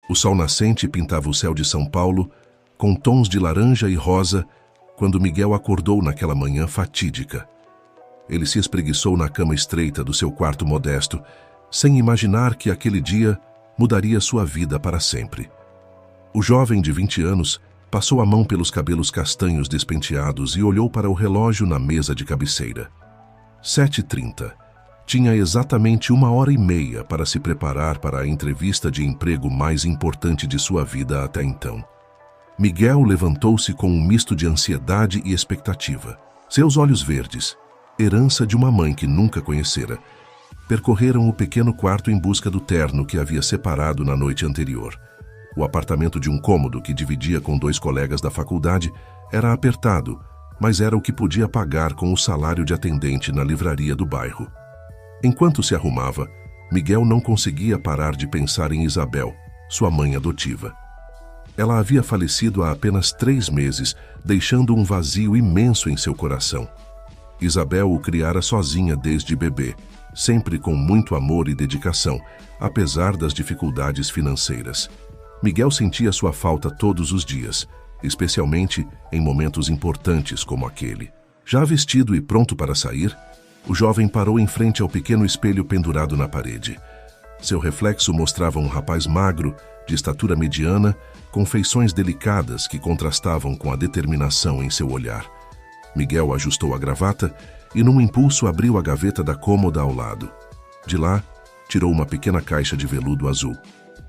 O sol nascente pintava o céu de São Paulo com tons de laranja e rosa quando Miguel acordou naquela manhã fatídica. Ele se espreguiçou na cama estreita do seu quarto modesto, sem imaginar que aquele dia mudaria sua vida para sempre. O jovem de 20 anos passou a mão pelos cabelos castanhos despenteados e olhou para o relógio na mesa de cabeceira. 7h30. Tinha exatamente 1h30 para se preparar para a entrevista de emprego mais importante de sua vida até então. Miguel levantou-se com um misto de ansiedade e expectativa. Seus olhos verdes, herança de uma mãe que nunca conhecera, percorreram o pequeno quarto em busca do terno que havia separado na noite anterior. O apartamento de um cômodo que dividia com 2 colegas da faculdade era apertado, mas era o que podia pagar com o salário de atendente na livraria do bairro. Enquanto se arrumava, Miguel não conseguia parar de pensar em Isabel, sua mãe adotiva. Ela havia falecido há apenas 3 meses, deixando um vazio imenso em seu coração. Isabel o criara sozinha desde bebê, sempre com muito amor e dedicação, apesar das dificuldades financeiras. Miguel sentia sua falta todos os dias, especialmente em momentos importantes como aquele. Já vestido e pronto para sair, o jovem parou em frente ao pequeno espelho pendurado na parede. Seu reflexo mostrava um rapaz magro, de estatura mediana, com feições delicadas que contrastavam com a determinação em seu olhar. Miguel ajustou a gravata e, num impulso, abriu a gaveta da cômoda ao lado. De lá, tirou uma pequena caixa de veludo azul.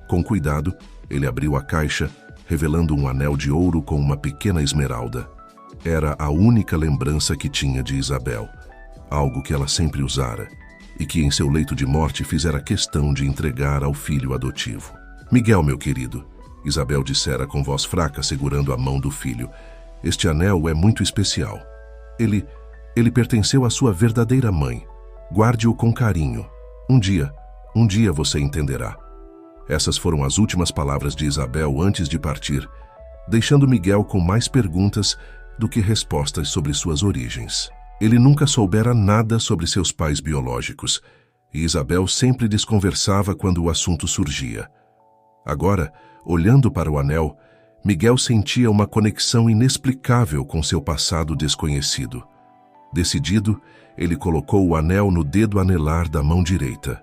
Com cuidado, ele abriu a caixa, revelando um anel de ouro com uma pequena esmeralda. Era a única lembrança que tinha de Isabel, algo que ela sempre usara e que em seu leito de morte fizera questão de entregar ao filho adotivo. Miguel, meu querido, Isabel dissera com voz fraca, segurando a mão do filho, este anel é muito especial. Ele pertenceu à sua verdadeira mãe. Guarde-o com carinho. Um dia você entenderá. Essas foram as últimas palavras de Isabel antes de partir, deixando Miguel com mais perguntas do que respostas sobre suas origens. Ele nunca soubera nada sobre seus pais biológicos, e Isabel sempre desconversava quando o assunto surgia. Agora, olhando para o anel, Miguel sentia uma conexão inexplicável com seu passado desconhecido. Decidido, ele colocou o anel no dedo anelar da mão direita.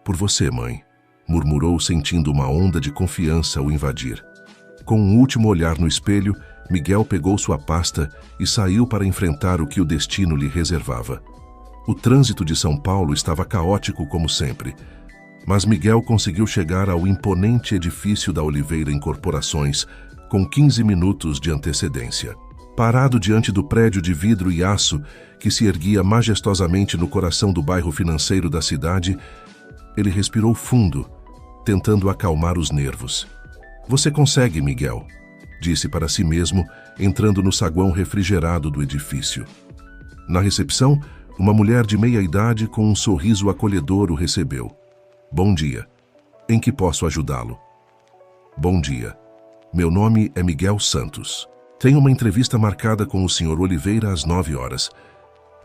"Por você, mãe", murmurou, sentindo uma onda de confiança o invadir. Com um último olhar no espelho, Miguel pegou sua pasta e saiu para enfrentar o que o destino lhe reservava. O trânsito de São Paulo estava caótico como sempre, mas Miguel conseguiu chegar ao imponente edifício da Oliveira Incorporações com 15 minutos de antecedência. Parado diante do prédio de vidro e aço que se erguia majestosamente no coração do bairro financeiro da cidade, ele respirou fundo, tentando acalmar os nervos. "Você consegue, Miguel", disse para si mesmo, entrando no saguão refrigerado do edifício. Na recepção, uma mulher de meia-idade com um sorriso acolhedor o recebeu. "Bom dia. Em que posso ajudá-lo?" "Bom dia. Meu nome é Miguel Santos. Tenho uma entrevista marcada com o Sr. Oliveira às 9 horas.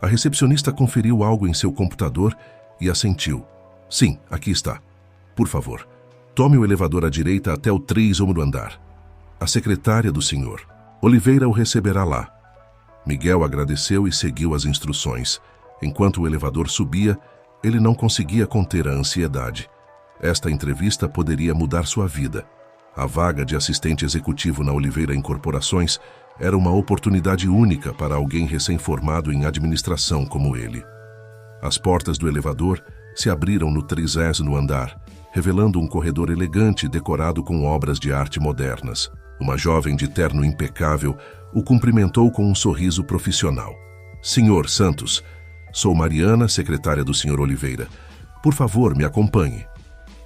A recepcionista conferiu algo em seu computador e assentiu. "Sim, aqui está. Por favor, tome o elevador à direita até o 3º andar. A secretária do senhor Oliveira o receberá lá." Miguel agradeceu e seguiu as instruções. Enquanto o elevador subia, ele não conseguia conter a ansiedade. Esta entrevista poderia mudar sua vida. A vaga de assistente executivo na Oliveira Incorporações era uma oportunidade única para alguém recém-formado em administração como ele. As portas do elevador se abriram no 30º andar, revelando um corredor elegante decorado com obras de arte modernas. Uma jovem de terno impecável o cumprimentou com um sorriso profissional. "Senhor Santos, sou Mariana, secretária do Sr. Oliveira. Por favor, me acompanhe."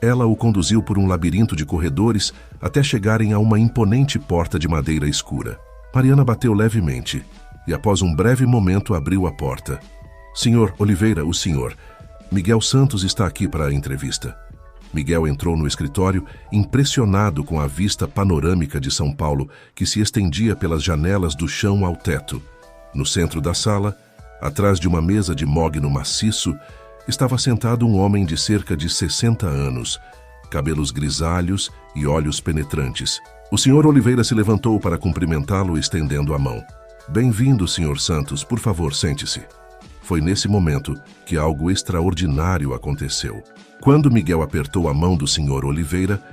Ela o conduziu por um labirinto de corredores até chegarem a uma imponente porta de madeira escura. Mariana bateu levemente e, após um breve momento, abriu a porta. "Sr. Oliveira, o senhor. Miguel Santos está aqui para a entrevista." Miguel entrou no escritório, impressionado com a vista panorâmica de São Paulo, que se estendia pelas janelas do chão ao teto. No centro da sala, atrás de uma mesa de mogno maciço, estava sentado um homem de cerca de 60 anos, cabelos grisalhos e olhos penetrantes. O Sr. Oliveira se levantou para cumprimentá-lo, estendendo a mão. Bem-vindo, Sr. Santos, por favor, sente-se. Foi nesse momento que algo extraordinário aconteceu. Quando Miguel apertou a mão do Sr. Oliveira,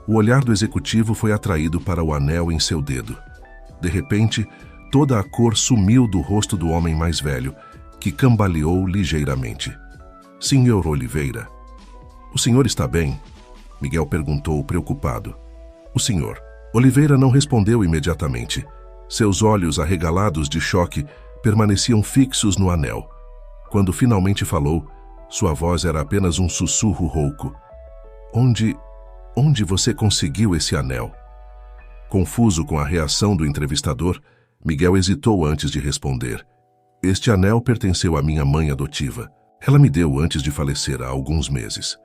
o olhar do executivo foi atraído para o anel em seu dedo. De repente, toda a cor sumiu do rosto do homem mais velho, que cambaleou ligeiramente. Sr. Oliveira, o senhor está bem? Miguel perguntou, preocupado. O Sr. Oliveira não respondeu imediatamente. Seus olhos arregalados de choque permaneciam fixos no anel. Quando finalmente falou, sua voz era apenas um sussurro rouco. Onde você conseguiu esse anel? Confuso com a reação do entrevistador, Miguel hesitou antes de responder. Este anel pertenceu à minha mãe adotiva. Ela me deu antes de falecer há alguns meses.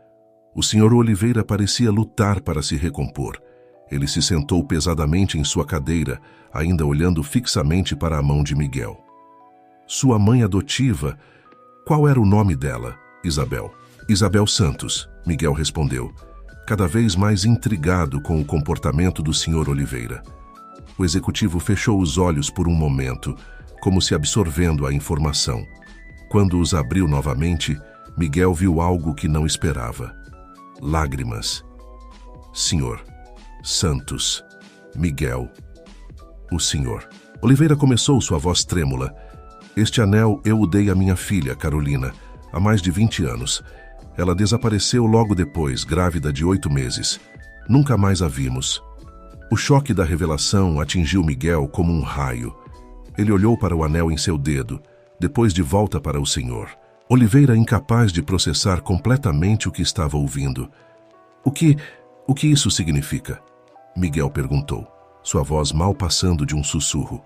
O Sr. Oliveira parecia lutar para se recompor. Ele se sentou pesadamente em sua cadeira, ainda olhando fixamente para a mão de Miguel. Sua mãe adotiva? Qual era o nome dela? Isabel. Isabel Santos, Miguel respondeu, cada vez mais intrigado com o comportamento do Sr. Oliveira. O executivo fechou os olhos por um momento, como se absorvendo a informação. Quando os abriu novamente, Miguel viu algo que não esperava. Lágrimas. Senhor Santos, Miguel, o senhor. Oliveira começou, sua voz trêmula. Este anel eu o dei à minha filha, Carolina, há mais de 20 anos. Ela desapareceu logo depois, grávida de 8 meses. Nunca mais a vimos. O choque da revelação atingiu Miguel como um raio. Ele olhou para o anel em seu dedo, depois de volta para o senhor. Oliveira, incapaz de processar completamente o que estava ouvindo. O que isso significa? Miguel perguntou, sua voz mal passando de um sussurro.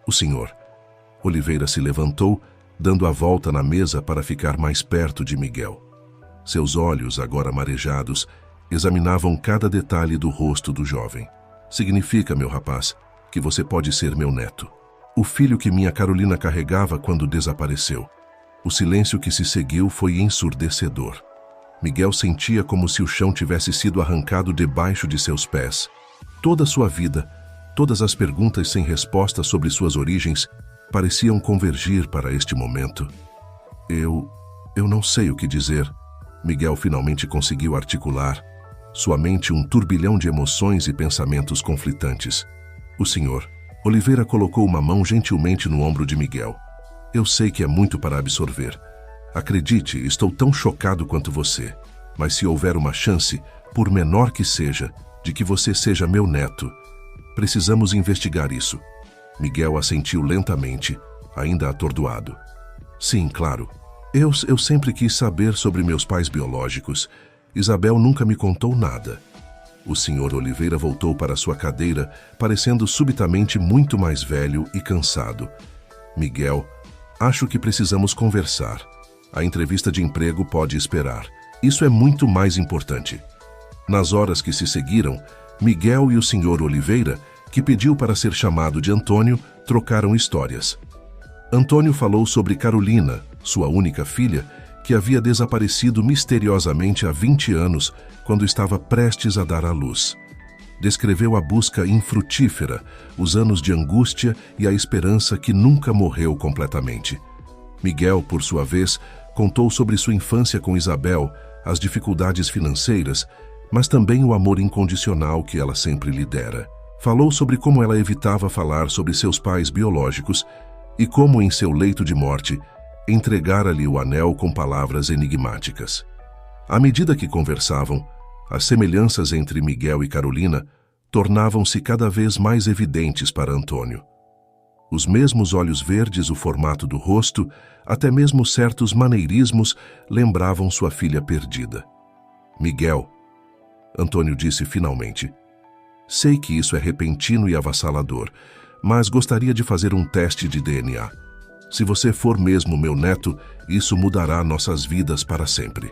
O senhor. Oliveira se levantou, dando a volta na mesa para ficar mais perto de Miguel. Seus olhos, agora marejados, examinavam cada detalhe do rosto do jovem. Significa, meu rapaz, que você pode ser meu neto. O filho que minha Carolina carregava quando desapareceu. O silêncio que se seguiu foi ensurdecedor. Miguel sentia como se o chão tivesse sido arrancado debaixo de seus pés. Toda sua vida, todas as perguntas sem resposta sobre suas origens, pareciam convergir para este momento. Eu não sei o que dizer. Miguel finalmente conseguiu articular, sua mente um turbilhão de emoções e pensamentos conflitantes. O senhor. Oliveira colocou uma mão gentilmente no ombro de Miguel. Eu sei que é muito para absorver. Acredite, estou tão chocado quanto você. Mas se houver uma chance, por menor que seja, de que você seja meu neto, precisamos investigar isso. Miguel assentiu lentamente, ainda atordoado. Sim, claro. Eu sempre quis saber sobre meus pais biológicos. Isabel nunca me contou nada. O Sr. Oliveira voltou para sua cadeira, parecendo subitamente muito mais velho e cansado. Miguel, acho que precisamos conversar. A entrevista de emprego pode esperar. Isso é muito mais importante. Nas horas que se seguiram, Miguel e o Sr. Oliveira, que pediu para ser chamado de Antônio, trocaram histórias. Antônio falou sobre Carolina, sua única filha, que havia desaparecido misteriosamente há 20 anos, quando estava prestes a dar à luz. Descreveu a busca infrutífera, os anos de angústia e a esperança que nunca morreu completamente. Miguel, por sua vez, contou sobre sua infância com Isabel, as dificuldades financeiras, mas também o amor incondicional que ela sempre lhe dera. Falou sobre como ela evitava falar sobre seus pais biológicos e como, em seu leito de morte, entregara-lhe o anel com palavras enigmáticas. À medida que conversavam, as semelhanças entre Miguel e Carolina tornavam-se cada vez mais evidentes para Antônio. Os mesmos olhos verdes, o formato do rosto, até mesmo certos maneirismos lembravam sua filha perdida. Miguel, Antônio disse finalmente, sei que isso é repentino e avassalador, mas gostaria de fazer um teste de DNA. Se você for mesmo meu neto, isso mudará nossas vidas para sempre.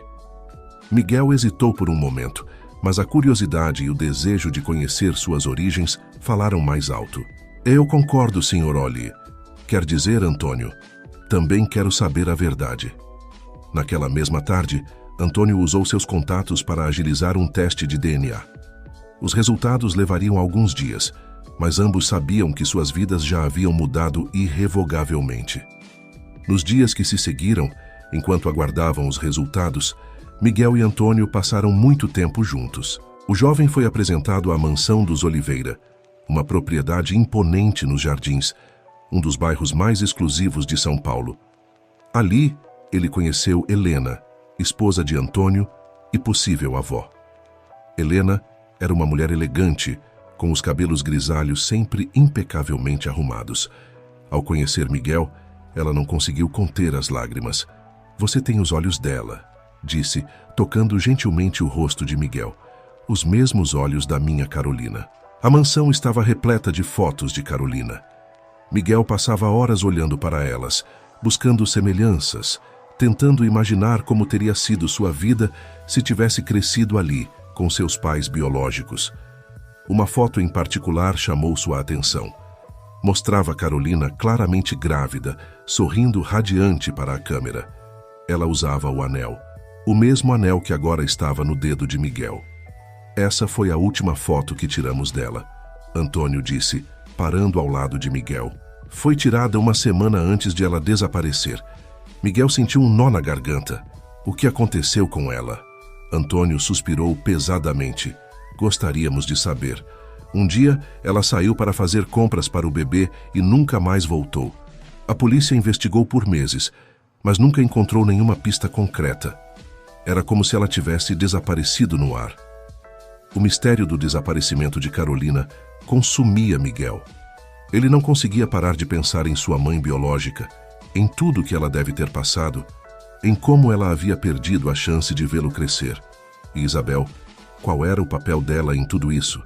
Miguel hesitou por um momento, mas a curiosidade e o desejo de conhecer suas origens falaram mais alto. Eu concordo, Sr. Oli. Quer dizer, Antônio, também quero saber a verdade. Naquela mesma tarde, Antônio usou seus contatos para agilizar um teste de DNA. Os resultados levariam alguns dias, mas ambos sabiam que suas vidas já haviam mudado irrevogavelmente. Nos dias que se seguiram, enquanto aguardavam os resultados, Miguel e Antônio passaram muito tempo juntos. O jovem foi apresentado à mansão dos Oliveira, uma propriedade imponente nos Jardins, um dos bairros mais exclusivos de São Paulo. Ali, ele conheceu Helena, esposa de Antônio e possível avó. Helena era uma mulher elegante, com os cabelos grisalhos sempre impecavelmente arrumados. Ao conhecer Miguel, ela não conseguiu conter as lágrimas. "Você tem os olhos dela", disse, tocando gentilmente o rosto de Miguel. "Os mesmos olhos da minha Carolina." A mansão estava repleta de fotos de Carolina. Miguel passava horas olhando para elas, buscando semelhanças, tentando imaginar como teria sido sua vida se tivesse crescido ali, com seus pais biológicos. Uma foto em particular chamou sua atenção. Mostrava Carolina claramente grávida, sorrindo radiante para a câmera. Ela usava o anel, o mesmo anel que agora estava no dedo de Miguel. "Essa foi a última foto que tiramos dela", Antônio disse, parando ao lado de Miguel. "Foi tirada uma semana antes de ela desaparecer." Miguel sentiu um nó na garganta. "O que aconteceu com ela?" Antônio suspirou pesadamente. "Gostaríamos de saber. Um dia, ela saiu para fazer compras para o bebê e nunca mais voltou. A polícia investigou por meses, mas nunca encontrou nenhuma pista concreta. Era como se ela tivesse desaparecido no ar." O mistério do desaparecimento de Carolina consumia Miguel. Ele não conseguia parar de pensar em sua mãe biológica, em tudo que ela deve ter passado, em como ela havia perdido a chance de vê-lo crescer. E Isabel, qual era o papel dela em tudo isso?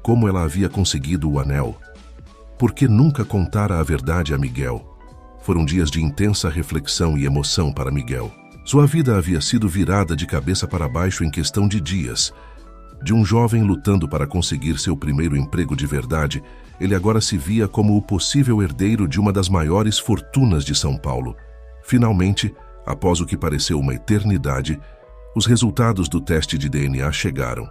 Como ela havia conseguido o anel? Por que nunca contara a verdade a Miguel? Foram dias de intensa reflexão e emoção para Miguel. Sua vida havia sido virada de cabeça para baixo em questão de dias. De um jovem lutando para conseguir seu primeiro emprego de verdade, ele agora se via como o possível herdeiro de uma das maiores fortunas de São Paulo. Finalmente, após o que pareceu uma eternidade, os resultados do teste de DNA chegaram.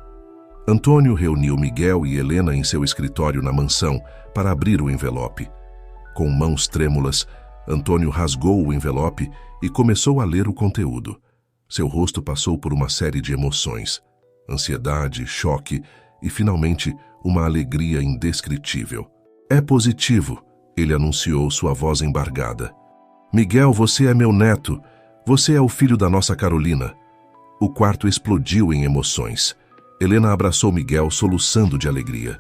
Antônio reuniu Miguel e Helena em seu escritório na mansão para abrir o envelope. Com mãos trêmulas, Antônio rasgou o envelope e começou a ler o conteúdo. Seu rosto passou por uma série de emoções: ansiedade, choque e, finalmente, uma alegria indescritível. "É positivo", ele anunciou, sua voz embargada. "Miguel, você é meu neto. Você é o filho da nossa Carolina." O quarto explodiu em emoções. Helena abraçou Miguel, soluçando de alegria.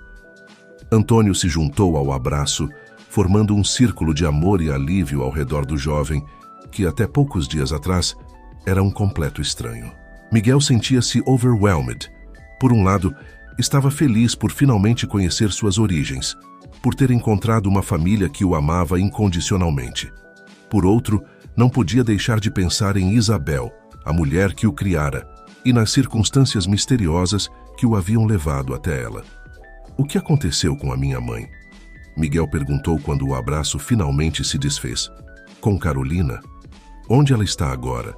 Antônio se juntou ao abraço, formando um círculo de amor e alívio ao redor do jovem, que até poucos dias atrás era um completo estranho. Miguel sentia-se overwhelmed. Por um lado, estava feliz por finalmente conhecer suas origens, por ter encontrado uma família que o amava incondicionalmente. Por outro, não podia deixar de pensar em Isabel, a mulher que o criara, e nas circunstâncias misteriosas que o haviam levado até ela. "O que aconteceu com a minha mãe?" Miguel perguntou quando o abraço finalmente se desfez. "Com Carolina? Onde ela está agora?"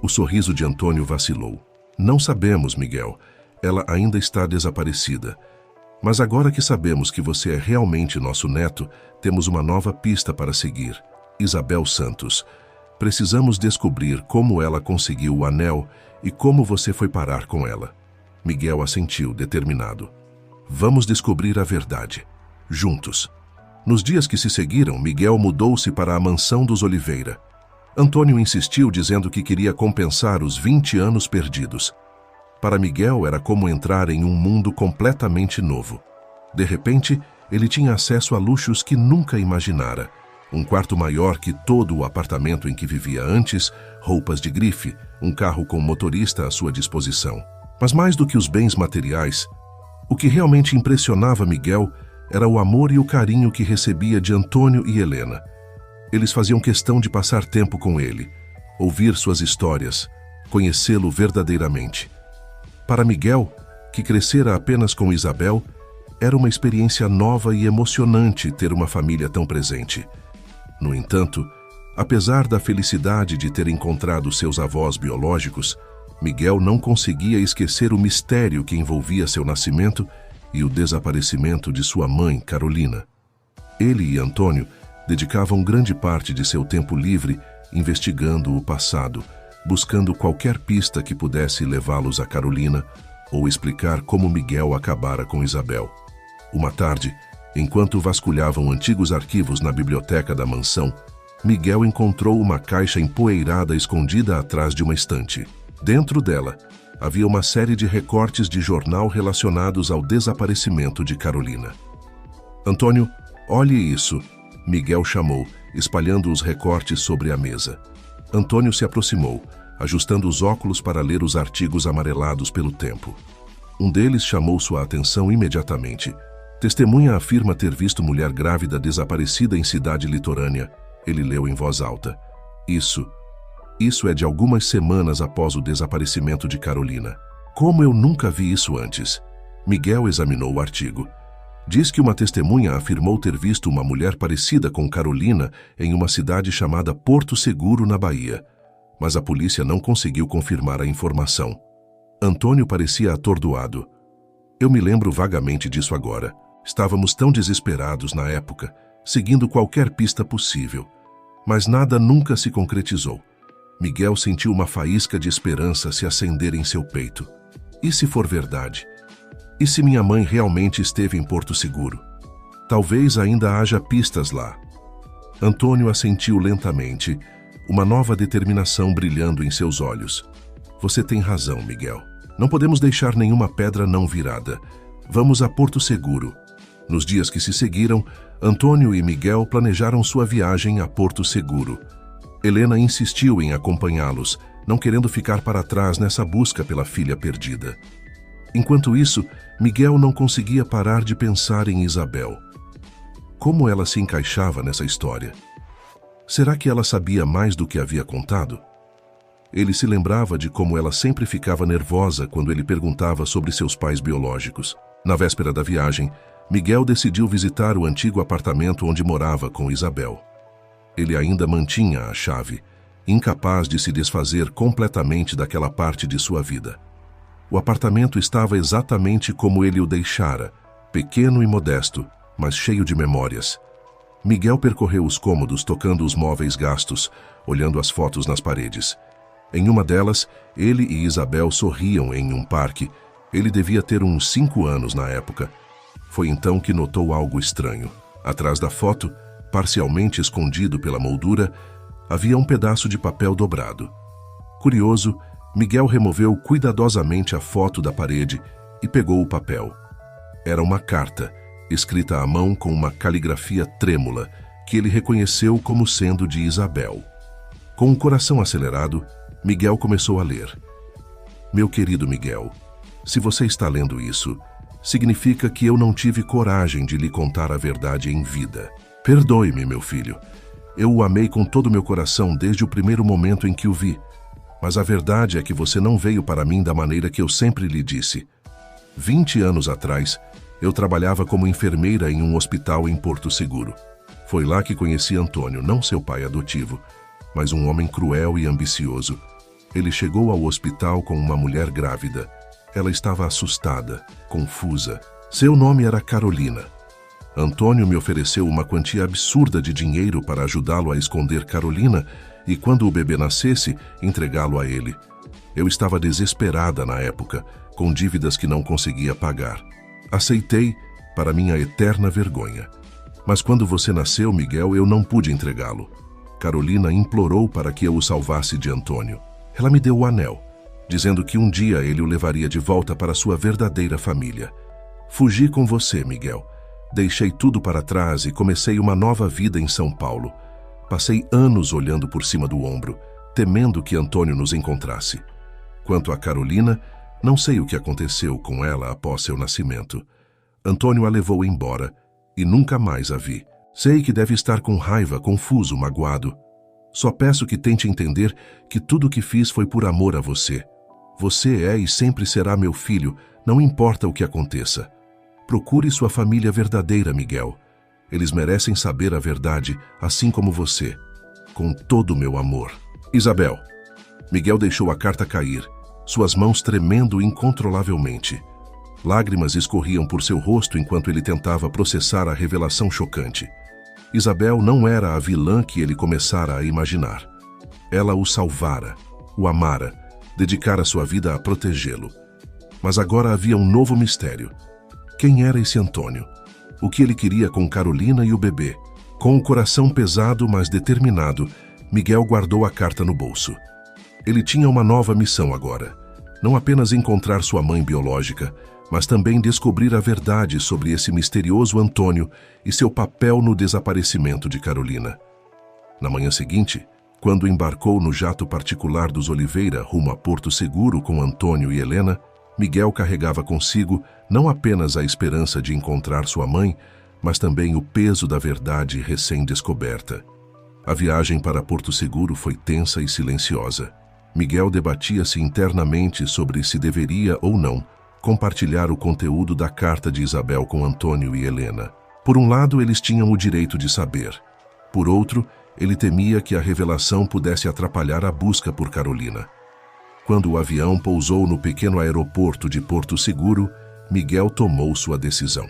O sorriso de Antônio vacilou. "Não sabemos, Miguel. Ela ainda está desaparecida. Mas agora que sabemos que você é realmente nosso neto, temos uma nova pista para seguir. Isabel Santos. Precisamos descobrir como ela conseguiu o anel e como você foi parar com ela." Miguel assentiu, determinado. "Vamos descobrir a verdade. Juntos." Nos dias que se seguiram, Miguel mudou-se para a mansão dos Oliveira. Antônio insistiu, dizendo que queria compensar os 20 anos perdidos. Para Miguel era como entrar em um mundo completamente novo. De repente, ele tinha acesso a luxos que nunca imaginara. Um quarto maior que todo o apartamento em que vivia antes, roupas de grife, um carro com motorista à sua disposição. Mas mais do que os bens materiais, o que realmente impressionava Miguel era o amor e o carinho que recebia de Antônio e Helena. Eles faziam questão de passar tempo com ele, ouvir suas histórias, conhecê-lo verdadeiramente. Para Miguel, que crescera apenas com Isabel, era uma experiência nova e emocionante ter uma família tão presente. No entanto, apesar da felicidade de ter encontrado seus avós biológicos, Miguel não conseguia esquecer o mistério que envolvia seu nascimento e o desaparecimento de sua mãe, Carolina. Ele e Antônio dedicavam grande parte de seu tempo livre investigando o passado, buscando qualquer pista que pudesse levá-los a Carolina ou explicar como Miguel acabara com Isabel. Uma tarde, enquanto vasculhavam antigos arquivos na biblioteca da mansão, Miguel encontrou uma caixa empoeirada escondida atrás de uma estante. Dentro dela, havia uma série de recortes de jornal relacionados ao desaparecimento de Carolina. Antônio, olhe isso, Miguel chamou, espalhando os recortes sobre a mesa. Antônio se aproximou, ajustando os óculos para ler os artigos amarelados pelo tempo. Um deles chamou sua atenção imediatamente. Testemunha afirma ter visto mulher grávida desaparecida em cidade litorânea. Ele leu em voz alta. Isso é de algumas semanas após o desaparecimento de Carolina. Como eu nunca vi isso antes? Miguel examinou o artigo. Diz que uma testemunha afirmou ter visto uma mulher parecida com Carolina em uma cidade chamada Porto Seguro, na Bahia. Mas a polícia não conseguiu confirmar a informação. Antônio parecia atordoado. Eu me lembro vagamente disso agora. Estávamos tão desesperados na época, seguindo qualquer pista possível. Mas nada nunca se concretizou. Miguel sentiu uma faísca de esperança se acender em seu peito. E se for verdade? E se minha mãe realmente esteve em Porto Seguro? Talvez ainda haja pistas lá. Antônio assentiu lentamente, uma nova determinação brilhando em seus olhos. Você tem razão, Miguel. Não podemos deixar nenhuma pedra não virada. Vamos a Porto Seguro. Nos dias que se seguiram, Antônio e Miguel planejaram sua viagem a Porto Seguro. Helena insistiu em acompanhá-los, não querendo ficar para trás nessa busca pela filha perdida. Enquanto isso, Miguel não conseguia parar de pensar em Isabel. Como ela se encaixava nessa história? Será que ela sabia mais do que havia contado? Ele se lembrava de como ela sempre ficava nervosa quando ele perguntava sobre seus pais biológicos. Na véspera da viagem, Miguel decidiu visitar o antigo apartamento onde morava com Isabel. Ele ainda mantinha a chave, incapaz de se desfazer completamente daquela parte de sua vida. O apartamento estava exatamente como ele o deixara, pequeno e modesto, mas cheio de memórias. Miguel percorreu os cômodos tocando os móveis gastos, olhando as fotos nas paredes. Em uma delas, ele e Isabel sorriam em um parque. Ele devia ter uns 5 anos na época. Foi então que notou algo estranho. Atrás da foto, parcialmente escondido pela moldura, havia um pedaço de papel dobrado. Curioso, Miguel removeu cuidadosamente a foto da parede e pegou o papel. Era uma carta, escrita à mão com uma caligrafia trêmula, que ele reconheceu como sendo de Isabel. Com o coração acelerado, Miguel começou a ler. Meu querido Miguel, se você está lendo isso, significa que eu não tive coragem de lhe contar a verdade em vida. Perdoe-me, meu filho. Eu o amei com todo o meu coração desde o primeiro momento em que o vi. Mas a verdade é que você não veio para mim da maneira que eu sempre lhe disse. 20 anos atrás, eu trabalhava como enfermeira em um hospital em Porto Seguro. Foi lá que conheci Antônio, não seu pai adotivo, mas um homem cruel e ambicioso. Ele chegou ao hospital com uma mulher grávida. Ela estava assustada, confusa. Seu nome era Carolina. Antônio me ofereceu uma quantia absurda de dinheiro para ajudá-lo a esconder Carolina e, quando o bebê nascesse, entregá-lo a ele. Eu estava desesperada na época, com dívidas que não conseguia pagar. Aceitei, para minha eterna vergonha. Mas quando você nasceu, Miguel, eu não pude entregá-lo. Carolina implorou para que eu o salvasse de Antônio. Ela me deu o anel, dizendo que um dia ele o levaria de volta para sua verdadeira família. Fugi com você, Miguel. Deixei tudo para trás e comecei uma nova vida em São Paulo. Passei anos olhando por cima do ombro, temendo que Antônio nos encontrasse. Quanto a Carolina, não sei o que aconteceu com ela após seu nascimento. Antônio a levou embora e nunca mais a vi. Sei que deve estar com raiva, confuso, magoado. Só peço que tente entender que tudo o que fiz foi por amor a você. Você é e sempre será meu filho, não importa o que aconteça. Procure sua família verdadeira, Miguel. Eles merecem saber a verdade, assim como você. Com todo o meu amor. Isabel. Miguel deixou a carta cair. suas mãos tremendo incontrolavelmente. Lágrimas escorriam por seu rosto enquanto ele tentava processar a revelação chocante. Isabel não era a vilã que ele começara a imaginar. Ela o salvara, o amara, dedicara sua vida a protegê-lo. Mas agora havia um novo mistério. Quem era esse Antônio? O que ele queria com Carolina e o bebê? Com o coração pesado, mas determinado, Miguel guardou a carta no bolso. Ele tinha uma nova missão agora. Não apenas encontrar sua mãe biológica, mas também descobrir a verdade sobre esse misterioso Antônio e seu papel no desaparecimento de Carolina. Na manhã seguinte, quando embarcou no jato particular dos Oliveira rumo a Porto Seguro com Antônio e Helena, Miguel carregava consigo não apenas a esperança de encontrar sua mãe, mas também o peso da verdade recém-descoberta. A viagem para Porto Seguro foi tensa e silenciosa. Miguel debatia-se internamente sobre se deveria ou não compartilhar o conteúdo da carta de Isabel com Antônio e Helena. Por um lado, eles tinham o direito de saber. Por outro, ele temia que a revelação pudesse atrapalhar a busca por Carolina. Quando o avião pousou no pequeno aeroporto de Porto Seguro, Miguel tomou sua decisão.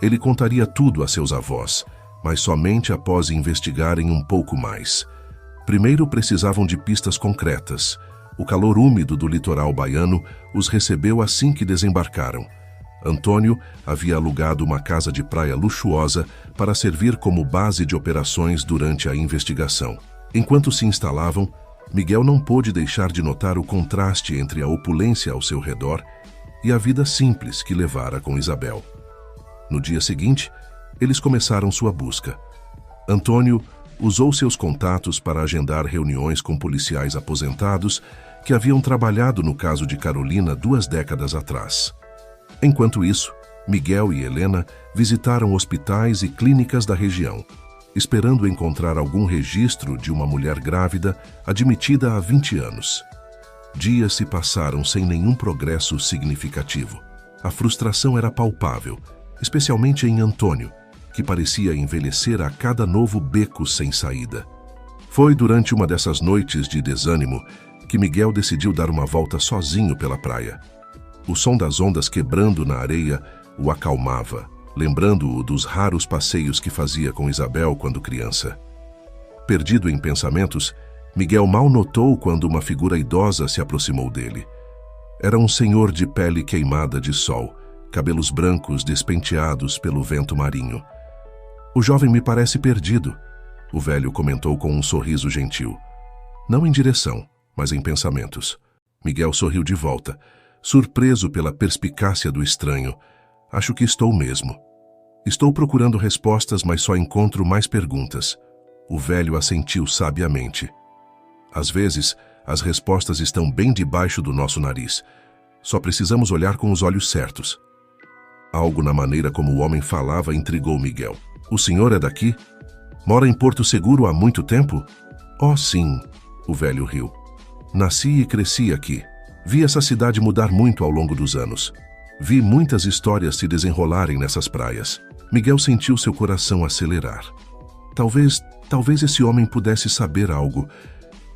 Ele contaria tudo a seus avós, mas somente após investigarem um pouco mais. Primeiro precisavam de pistas concretas. O calor úmido do litoral baiano os recebeu assim que desembarcaram. Antônio havia alugado uma casa de praia luxuosa para servir como base de operações durante a investigação. Enquanto se instalavam, Miguel não pôde deixar de notar o contraste entre a opulência ao seu redor e a vida simples que levara com Isabel. No dia seguinte, eles começaram sua busca. Antônio usou seus contatos para agendar reuniões com policiais aposentados que haviam trabalhado no caso de Carolina 2 décadas atrás. Enquanto isso, Miguel e Helena visitaram hospitais e clínicas da região, esperando encontrar algum registro de uma mulher grávida admitida há 20 anos. Dias se passaram sem nenhum progresso significativo. A frustração era palpável, especialmente em Antônio, que parecia envelhecer a cada novo beco sem saída. Foi durante uma dessas noites de desânimo que Miguel decidiu dar uma volta sozinho pela praia. O som das ondas quebrando na areia o acalmava, lembrando-o dos raros passeios que fazia com Isabel quando criança. Perdido em pensamentos, Miguel mal notou quando uma figura idosa se aproximou dele. Era um senhor de pele queimada de sol, cabelos brancos despenteados pelo vento marinho. "O jovem me parece perdido", o velho comentou com um sorriso gentil. Não em direção, mas em pensamentos. Miguel sorriu de volta, surpreso pela perspicácia do estranho. "Acho que estou mesmo. Estou procurando respostas, mas só encontro mais perguntas." O velho assentiu sabiamente. "Às vezes, as respostas estão bem debaixo do nosso nariz. Só precisamos olhar com os olhos certos." Algo na maneira como o homem falava intrigou Miguel. "O senhor é daqui? Mora em Porto Seguro há muito tempo?" "Oh, sim", o velho riu. "Nasci e cresci aqui. Vi essa cidade mudar muito ao longo dos anos. Vi muitas histórias se desenrolarem nessas praias." Miguel sentiu seu coração acelerar. Talvez esse homem pudesse saber algo.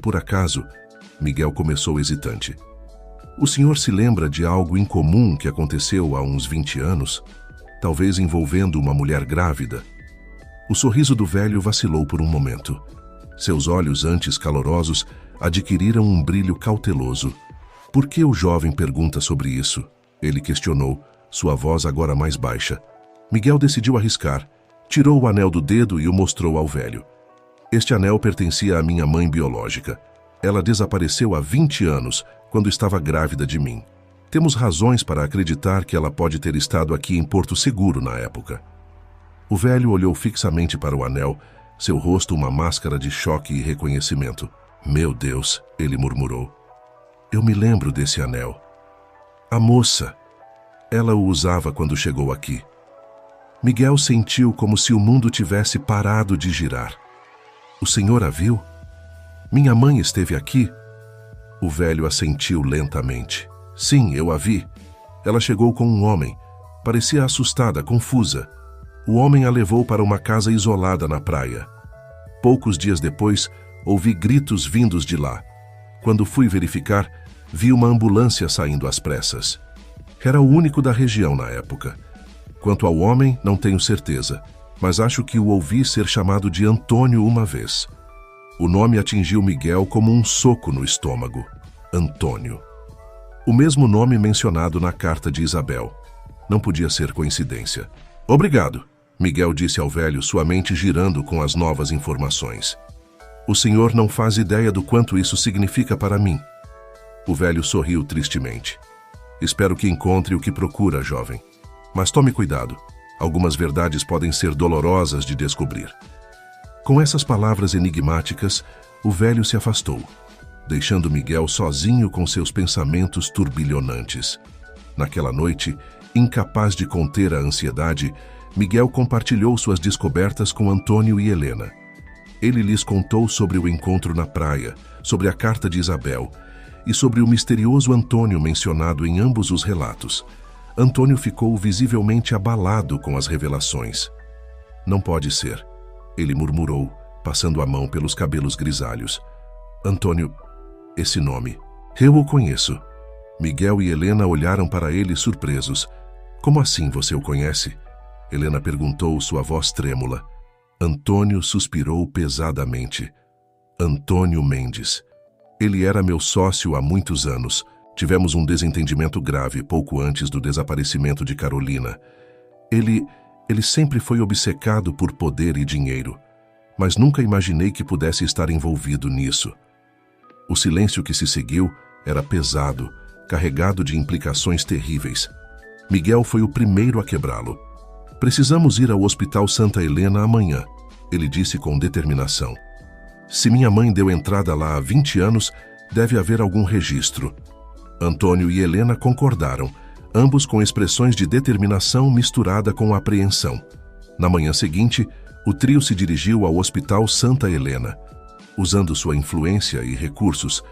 Por acaso, Miguel começou hesitante. "O senhor se lembra de algo incomum que aconteceu há uns 20 anos? Talvez envolvendo uma mulher grávida?" O sorriso do velho vacilou por um momento. Seus olhos, antes calorosos, adquiriram um brilho cauteloso. "Por que o jovem pergunta sobre isso?" ele questionou, sua voz agora mais baixa. Miguel decidiu arriscar. Tirou o anel do dedo e o mostrou ao velho. "Este anel pertencia à minha mãe biológica. Ela desapareceu há 20 anos, quando estava grávida de mim. Temos razões para acreditar que ela pode ter estado aqui em Porto Seguro na época." O velho olhou fixamente para o anel, seu rosto uma máscara de choque e reconhecimento. "Meu Deus", ele murmurou. "Eu me lembro desse anel. A moça. Ela o usava quando chegou aqui." Miguel sentiu como se o mundo tivesse parado de girar. "O senhor a viu? Minha mãe esteve aqui?" O velho assentiu lentamente. "Sim, eu a vi. Ela chegou com um homem. Parecia assustada, confusa. O homem a levou para uma casa isolada na praia. Poucos dias depois, ouvi gritos vindos de lá. Quando fui verificar, Vi uma ambulância saindo às pressas. Era o único da região na época. Quanto ao homem, não tenho certeza, mas acho que o ouvi ser chamado de Antônio uma vez. O nome atingiu Miguel como um soco no estômago. Antônio. O mesmo nome mencionado na carta de Isabel. Não podia ser coincidência. Obrigado, Miguel disse ao velho, sua mente girando com as novas informações. O senhor não faz ideia do quanto isso significa para mim. O velho sorriu tristemente. Espero que encontre o que procura, jovem. Mas tome cuidado. Algumas verdades podem ser dolorosas de descobrir. Com essas palavras enigmáticas, o velho se afastou, deixando Miguel sozinho com seus pensamentos turbilhonantes. Naquela noite, incapaz de conter a ansiedade, Miguel compartilhou suas descobertas com Antônio e Helena. Ele lhes contou sobre o encontro na praia, sobre a carta de Isabel e sobre o misterioso Antônio mencionado em ambos os relatos. Antônio ficou visivelmente abalado com as revelações. Não pode ser, ele murmurou, passando a mão pelos cabelos grisalhos. Antônio, esse nome. Eu o conheço. Miguel e Helena olharam para ele surpresos. Como assim você o conhece? Helena perguntou, sua voz trêmula. Antônio suspirou pesadamente. Antônio Mendes. Ele era meu sócio há muitos anos. Tivemos um desentendimento grave pouco antes do desaparecimento de Carolina. Ele sempre foi obcecado por poder e dinheiro, mas nunca imaginei que pudesse estar envolvido nisso. O silêncio que se seguiu era pesado, carregado de implicações terríveis. Miguel foi o primeiro a quebrá-lo. Precisamos ir ao Hospital Santa Helena amanhã, ele disse com determinação. Se minha mãe deu entrada lá há 20 anos, deve haver algum registro. Antônio e Helena concordaram, ambos com expressões de determinação misturada com apreensão. Na manhã seguinte, o trio se dirigiu ao Hospital Santa Helena. Usando sua influência e recursos,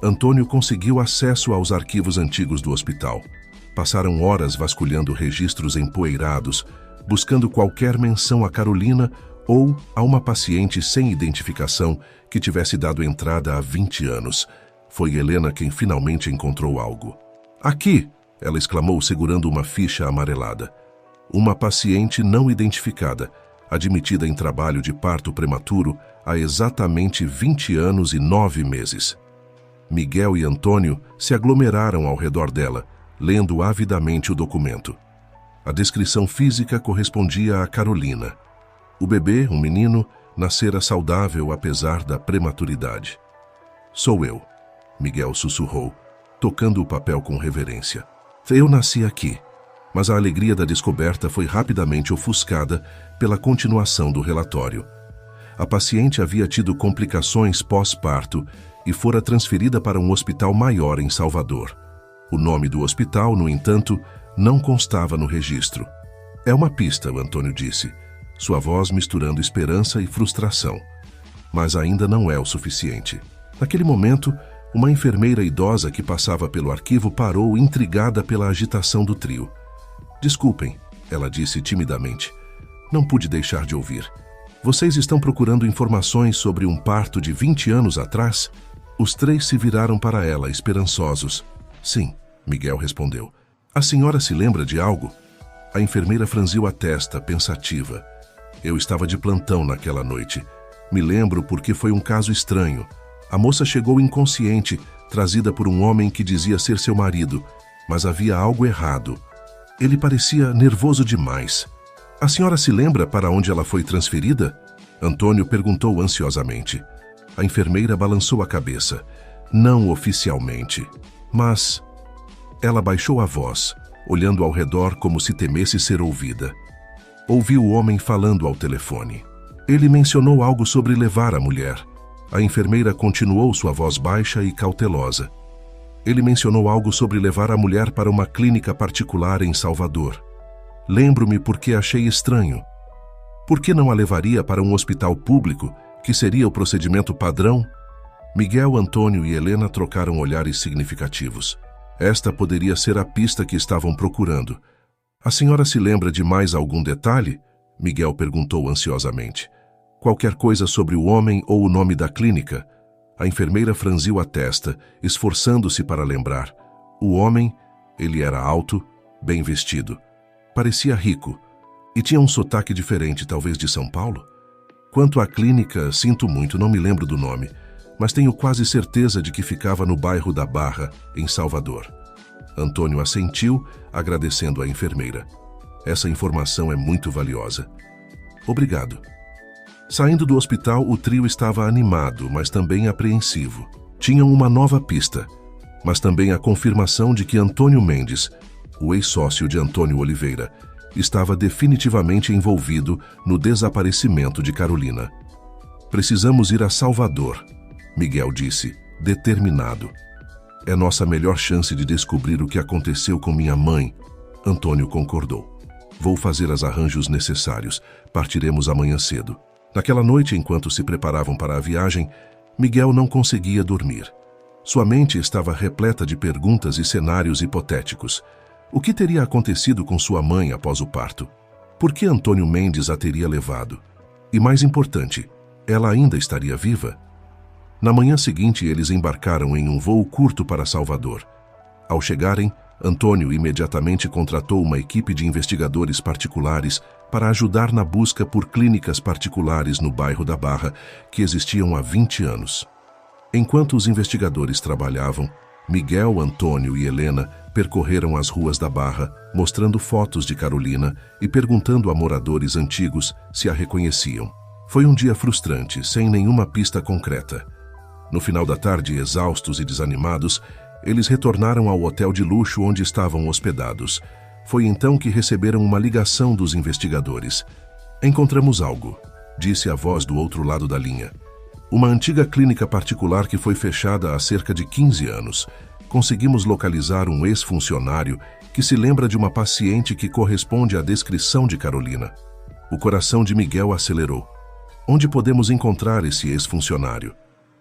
Antônio conseguiu acesso aos arquivos antigos do hospital. Passaram horas vasculhando registros empoeirados, buscando qualquer menção a Carolina ou a uma paciente sem identificação que tivesse dado entrada há 20 anos. Foi Helena quem finalmente encontrou algo. Aqui! Ela exclamou, segurando uma ficha amarelada. Uma paciente não identificada, admitida em trabalho de parto prematuro há exatamente 20 anos e 9 meses. Miguel e Antônio se aglomeraram ao redor dela, lendo avidamente o documento. A descrição física correspondia a Carolina. O bebê, um menino, nascera saudável apesar da prematuridade. Sou eu, Miguel sussurrou, tocando o papel com reverência. Eu nasci aqui, mas a alegria da descoberta foi rapidamente ofuscada pela continuação do relatório. A paciente havia tido complicações pós-parto e fora transferida para um hospital maior em Salvador. O nome do hospital, no entanto, não constava no registro. É uma pista, Antônio disse, sua voz misturando esperança e frustração. Mas ainda não é o suficiente. Naquele momento, uma enfermeira idosa que passava pelo arquivo parou, intrigada pela agitação do trio. Desculpem, ela disse timidamente. Não pude deixar de ouvir. Vocês estão procurando informações sobre um parto de 20 anos atrás? Os três se viraram para ela, esperançosos. Sim, Miguel respondeu. A senhora se lembra de algo? A enfermeira franziu a testa, pensativa. Eu estava de plantão naquela noite. Me lembro porque foi um caso estranho. A moça chegou inconsciente, trazida por um homem que dizia ser seu marido, mas havia algo errado. Ele parecia nervoso demais. A senhora se lembra para onde ela foi transferida? Antônio perguntou ansiosamente. A enfermeira balançou a cabeça. Não oficialmente, mas... Ela baixou a voz, olhando ao redor como se temesse ser ouvida. Ouviu o homem falando ao telefone. Ele mencionou algo sobre levar a mulher. A enfermeira continuou, sua voz baixa e cautelosa. Ele mencionou algo sobre levar a mulher para uma clínica particular em Salvador. Lembro-me porque achei estranho. Por que não a levaria para um hospital público, que seria o procedimento padrão? Miguel, Antônio e Helena trocaram olhares significativos. Esta poderia ser a pista que estavam procurando. A senhora se lembra de mais algum detalhe? Miguel perguntou ansiosamente. Qualquer coisa sobre o homem ou o nome da clínica? A enfermeira franziu a testa, esforçando-se para lembrar. O homem, ele era alto, bem vestido. Parecia rico e tinha um sotaque diferente, talvez de São Paulo. Quanto à clínica, sinto muito, não me lembro do nome, mas tenho quase certeza de que ficava no bairro da Barra, em Salvador. Antônio assentiu, agradecendo à enfermeira. Essa informação é muito valiosa. Obrigado. Saindo do hospital, o trio estava animado, mas também apreensivo. Tinham uma nova pista, mas também a confirmação de que Antônio Mendes, o ex-sócio de Antônio Oliveira, estava definitivamente envolvido no desaparecimento de Carolina. Precisamos ir a Salvador, Miguel disse, determinado. É nossa melhor chance de descobrir o que aconteceu com minha mãe. Antônio concordou. Vou fazer os arranjos necessários. Partiremos amanhã cedo. Naquela noite, enquanto se preparavam para a viagem, Miguel não conseguia dormir. Sua mente estava repleta de perguntas e cenários hipotéticos. O que teria acontecido com sua mãe após o parto? Por que Antônio Mendes a teria levado? E mais importante, ela ainda estaria viva? Na manhã seguinte, eles embarcaram em um voo curto para Salvador. Ao chegarem, Antônio imediatamente contratou uma equipe de investigadores particulares para ajudar na busca por clínicas particulares no bairro da Barra, que existiam há 20 anos. Enquanto os investigadores trabalhavam, Miguel, Antônio e Helena percorreram as ruas da Barra, mostrando fotos de Carolina e perguntando a moradores antigos se a reconheciam. Foi um dia frustrante, sem nenhuma pista concreta. No final da tarde, exaustos e desanimados, eles retornaram ao hotel de luxo onde estavam hospedados. Foi então que receberam uma ligação dos investigadores. Encontramos algo, disse a voz do outro lado da linha. Uma antiga clínica particular que foi fechada há cerca de 15 anos. Conseguimos localizar um ex-funcionário que se lembra de uma paciente que corresponde à descrição de Carolina. O coração de Miguel acelerou. Onde podemos encontrar esse ex-funcionário?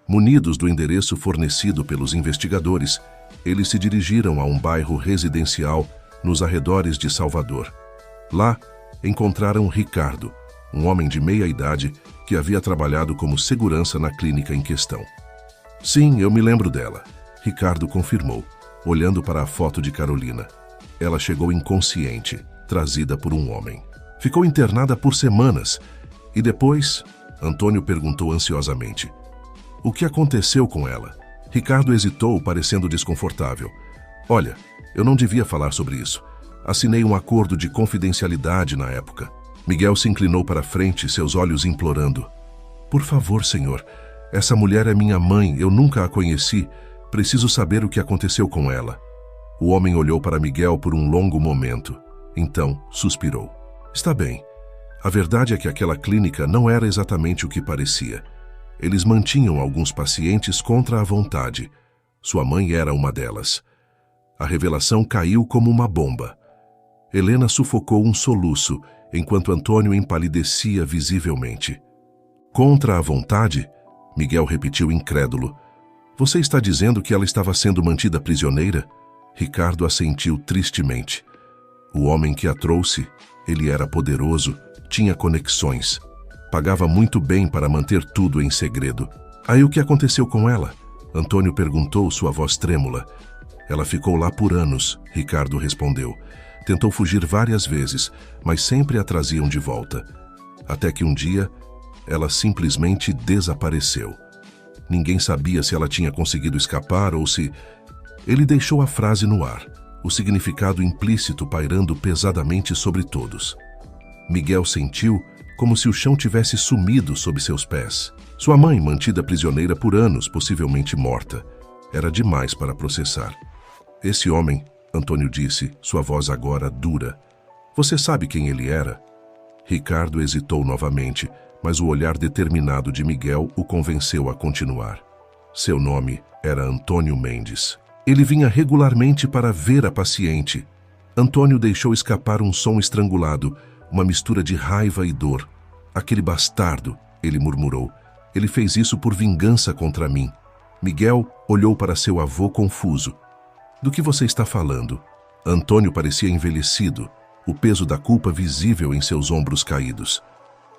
Munidos do endereço fornecido pelos investigadores, eles se dirigiram a um bairro residencial nos arredores de Salvador. Lá, encontraram Ricardo, um homem de meia idade que havia trabalhado como segurança na clínica em questão. Sim, eu me lembro dela, Ricardo confirmou, olhando para a foto de Carolina. Ela chegou inconsciente, trazida por um homem. Ficou internada por semanas. E depois, Antônio perguntou ansiosamente. O que aconteceu com ela? Ricardo hesitou, parecendo desconfortável. Olha, eu não devia falar sobre isso. Assinei um acordo de confidencialidade na época. Miguel se inclinou para frente, seus olhos implorando. Por favor, senhor, essa mulher é minha mãe, eu nunca a conheci. Preciso saber o que aconteceu com ela. O homem olhou para Miguel por um longo momento. Então, suspirou. Está bem. A verdade é que aquela clínica não era exatamente o que parecia. Eles mantinham alguns pacientes contra a vontade. Sua mãe era uma delas. A revelação caiu como uma bomba. Helena sufocou um soluço, enquanto Antônio empalidecia visivelmente. Contra a vontade? Miguel repetiu incrédulo. Você está dizendo que ela estava sendo mantida prisioneira? Ricardo assentiu tristemente. O homem que a trouxe, ele era poderoso, tinha conexões. Pagava muito bem para manter tudo em segredo. Aí o que aconteceu com ela? Antônio perguntou, sua voz trêmula. Ela ficou lá por anos, Ricardo respondeu. Tentou fugir várias vezes, mas sempre a traziam de volta. Até que um dia, ela simplesmente desapareceu. Ninguém sabia se ela tinha conseguido escapar ou se... Ele deixou a frase no ar, o significado implícito pairando pesadamente sobre todos. Miguel sentiu como se o chão tivesse sumido sob seus pés. Sua mãe, mantida prisioneira por anos, possivelmente morta. Era demais para processar. Esse homem, Antônio disse, sua voz agora dura. Você sabe quem ele era? Ricardo hesitou novamente, mas o olhar determinado de Miguel o convenceu a continuar. Seu nome era Antônio Mendes. Ele vinha regularmente para ver a paciente. Antônio deixou escapar um som estrangulado, uma mistura de raiva e dor. Aquele bastardo, ele murmurou. Ele fez isso por vingança contra mim. Miguel olhou para seu avô confuso. Do que você está falando? Antônio parecia envelhecido, o peso da culpa visível em seus ombros caídos.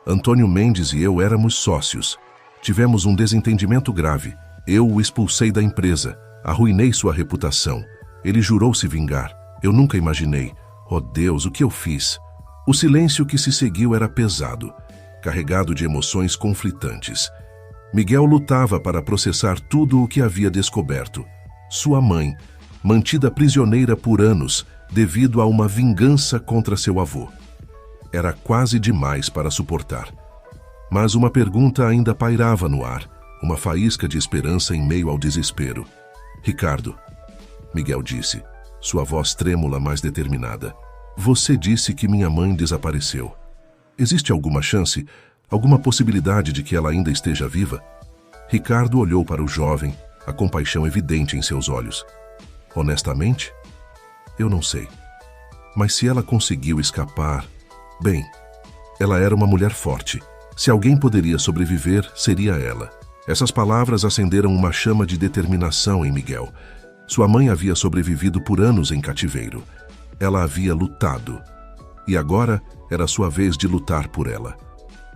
Antônio Mendes e eu éramos sócios. Tivemos um desentendimento grave. Eu o expulsei da empresa, arruinei sua reputação. Ele jurou se vingar. Eu nunca imaginei. Oh Deus, o que eu fiz? O silêncio que se seguiu era pesado, carregado de emoções conflitantes. Miguel lutava para processar tudo o que havia descoberto. Sua mãe, mantida prisioneira por anos devido a uma vingança contra seu avô. Era quase demais para suportar. Mas uma pergunta ainda pairava no ar, uma faísca de esperança em meio ao desespero. Ricardo, Miguel disse, sua voz trêmula, mas determinada. Você disse que minha mãe desapareceu. Existe alguma chance, alguma possibilidade de que ela ainda esteja viva? Ricardo olhou para o jovem, a compaixão evidente em seus olhos. Honestamente, eu não sei. Mas se ela conseguiu escapar, bem, ela era uma mulher forte. Se alguém poderia sobreviver, seria ela. Essas palavras acenderam uma chama de determinação em Miguel. Sua mãe havia sobrevivido por anos em cativeiro. Ela havia lutado. E agora era sua vez de lutar por ela.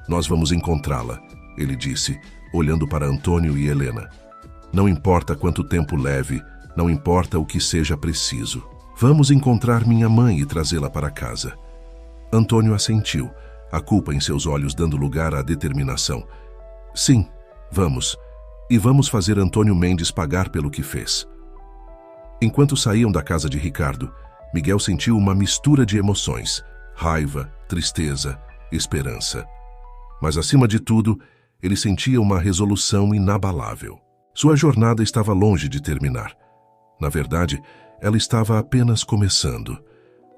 Nós vamos encontrá-la, ele disse, olhando para Antônio e Helena. Não importa quanto tempo leve, não importa o que seja preciso. Vamos encontrar minha mãe e trazê-la para casa. Antônio assentiu, a culpa em seus olhos dando lugar à determinação. Sim, vamos. E vamos fazer Antônio Mendes pagar pelo que fez. Enquanto saíam da casa de Ricardo, Miguel sentiu uma mistura de emoções, raiva, tristeza, esperança. Mas, acima de tudo, ele sentia uma resolução inabalável. Sua jornada estava longe de terminar. Na verdade, ela estava apenas começando.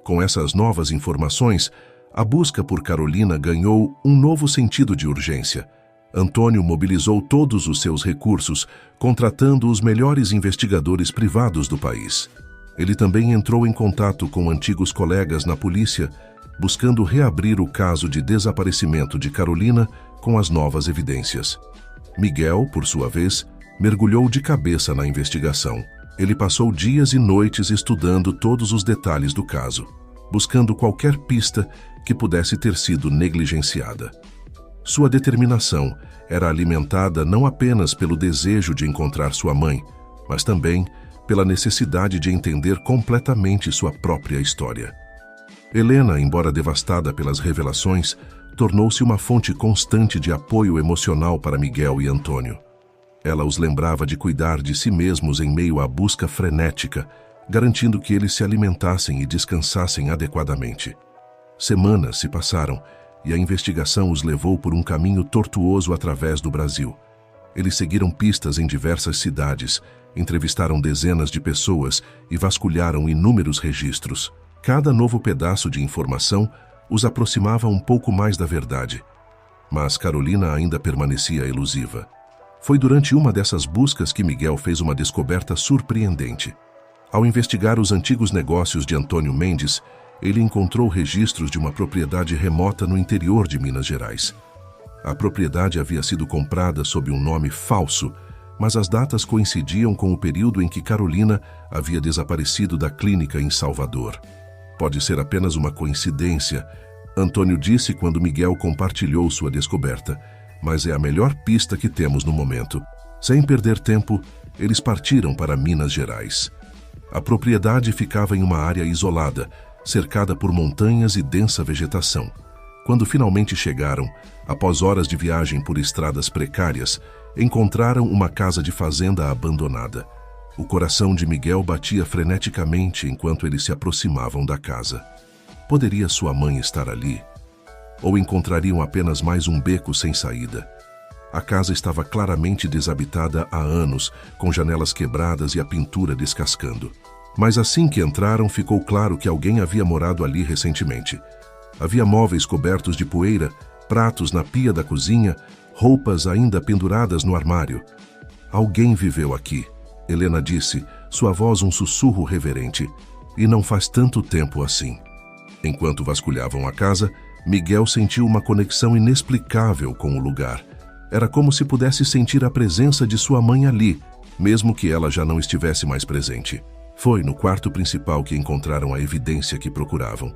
Com essas novas informações, a busca por Carolina ganhou um novo sentido de urgência. Antônio mobilizou todos os seus recursos, contratando os melhores investigadores privados do país. Ele também entrou em contato com antigos colegas na polícia, buscando reabrir o caso de desaparecimento de Carolina com as novas evidências. Miguel, por sua vez, mergulhou de cabeça na investigação. Ele passou dias e noites estudando todos os detalhes do caso, buscando qualquer pista que pudesse ter sido negligenciada. Sua determinação era alimentada não apenas pelo desejo de encontrar sua mãe, mas também pela necessidade de entender completamente sua própria história. Helena, embora devastada pelas revelações, tornou-se uma fonte constante de apoio emocional para Miguel e Antônio. Ela os lembrava de cuidar de si mesmos em meio à busca frenética, garantindo que eles se alimentassem e descansassem adequadamente. Semanas se passaram e a investigação os levou por um caminho tortuoso através do Brasil. Eles seguiram pistas em diversas cidades, entrevistaram dezenas de pessoas e vasculharam inúmeros registros. Cada novo pedaço de informação os aproximava um pouco mais da verdade. Mas Carolina ainda permanecia elusiva. Foi durante uma dessas buscas que Miguel fez uma descoberta surpreendente. Ao investigar os antigos negócios de Antônio Mendes, ele encontrou registros de uma propriedade remota no interior de Minas Gerais. A propriedade havia sido comprada sob um nome falso, mas as datas coincidiam com o período em que Carolina havia desaparecido da clínica em Salvador. Pode ser apenas uma coincidência, Antônio disse quando Miguel compartilhou sua descoberta, mas é a melhor pista que temos no momento. Sem perder tempo, eles partiram para Minas Gerais. A propriedade ficava em uma área isolada, cercada por montanhas e densa vegetação. Quando finalmente chegaram, após horas de viagem por estradas precárias, encontraram uma casa de fazenda abandonada. O coração de Miguel batia freneticamente enquanto eles se aproximavam da casa. Poderia sua mãe estar ali? Ou encontrariam apenas mais um beco sem saída? A casa estava claramente desabitada há anos, com janelas quebradas e a pintura descascando. Mas assim que entraram, ficou claro que alguém havia morado ali recentemente. Havia móveis cobertos de poeira, pratos na pia da cozinha, roupas ainda penduradas no armário. Alguém viveu aqui, Helena disse, sua voz um sussurro reverente. E não faz tanto tempo assim. Enquanto vasculhavam a casa, Miguel sentiu uma conexão inexplicável com o lugar. Era como se pudesse sentir a presença de sua mãe ali, mesmo que ela já não estivesse mais presente. Foi no quarto principal que encontraram a evidência que procuravam.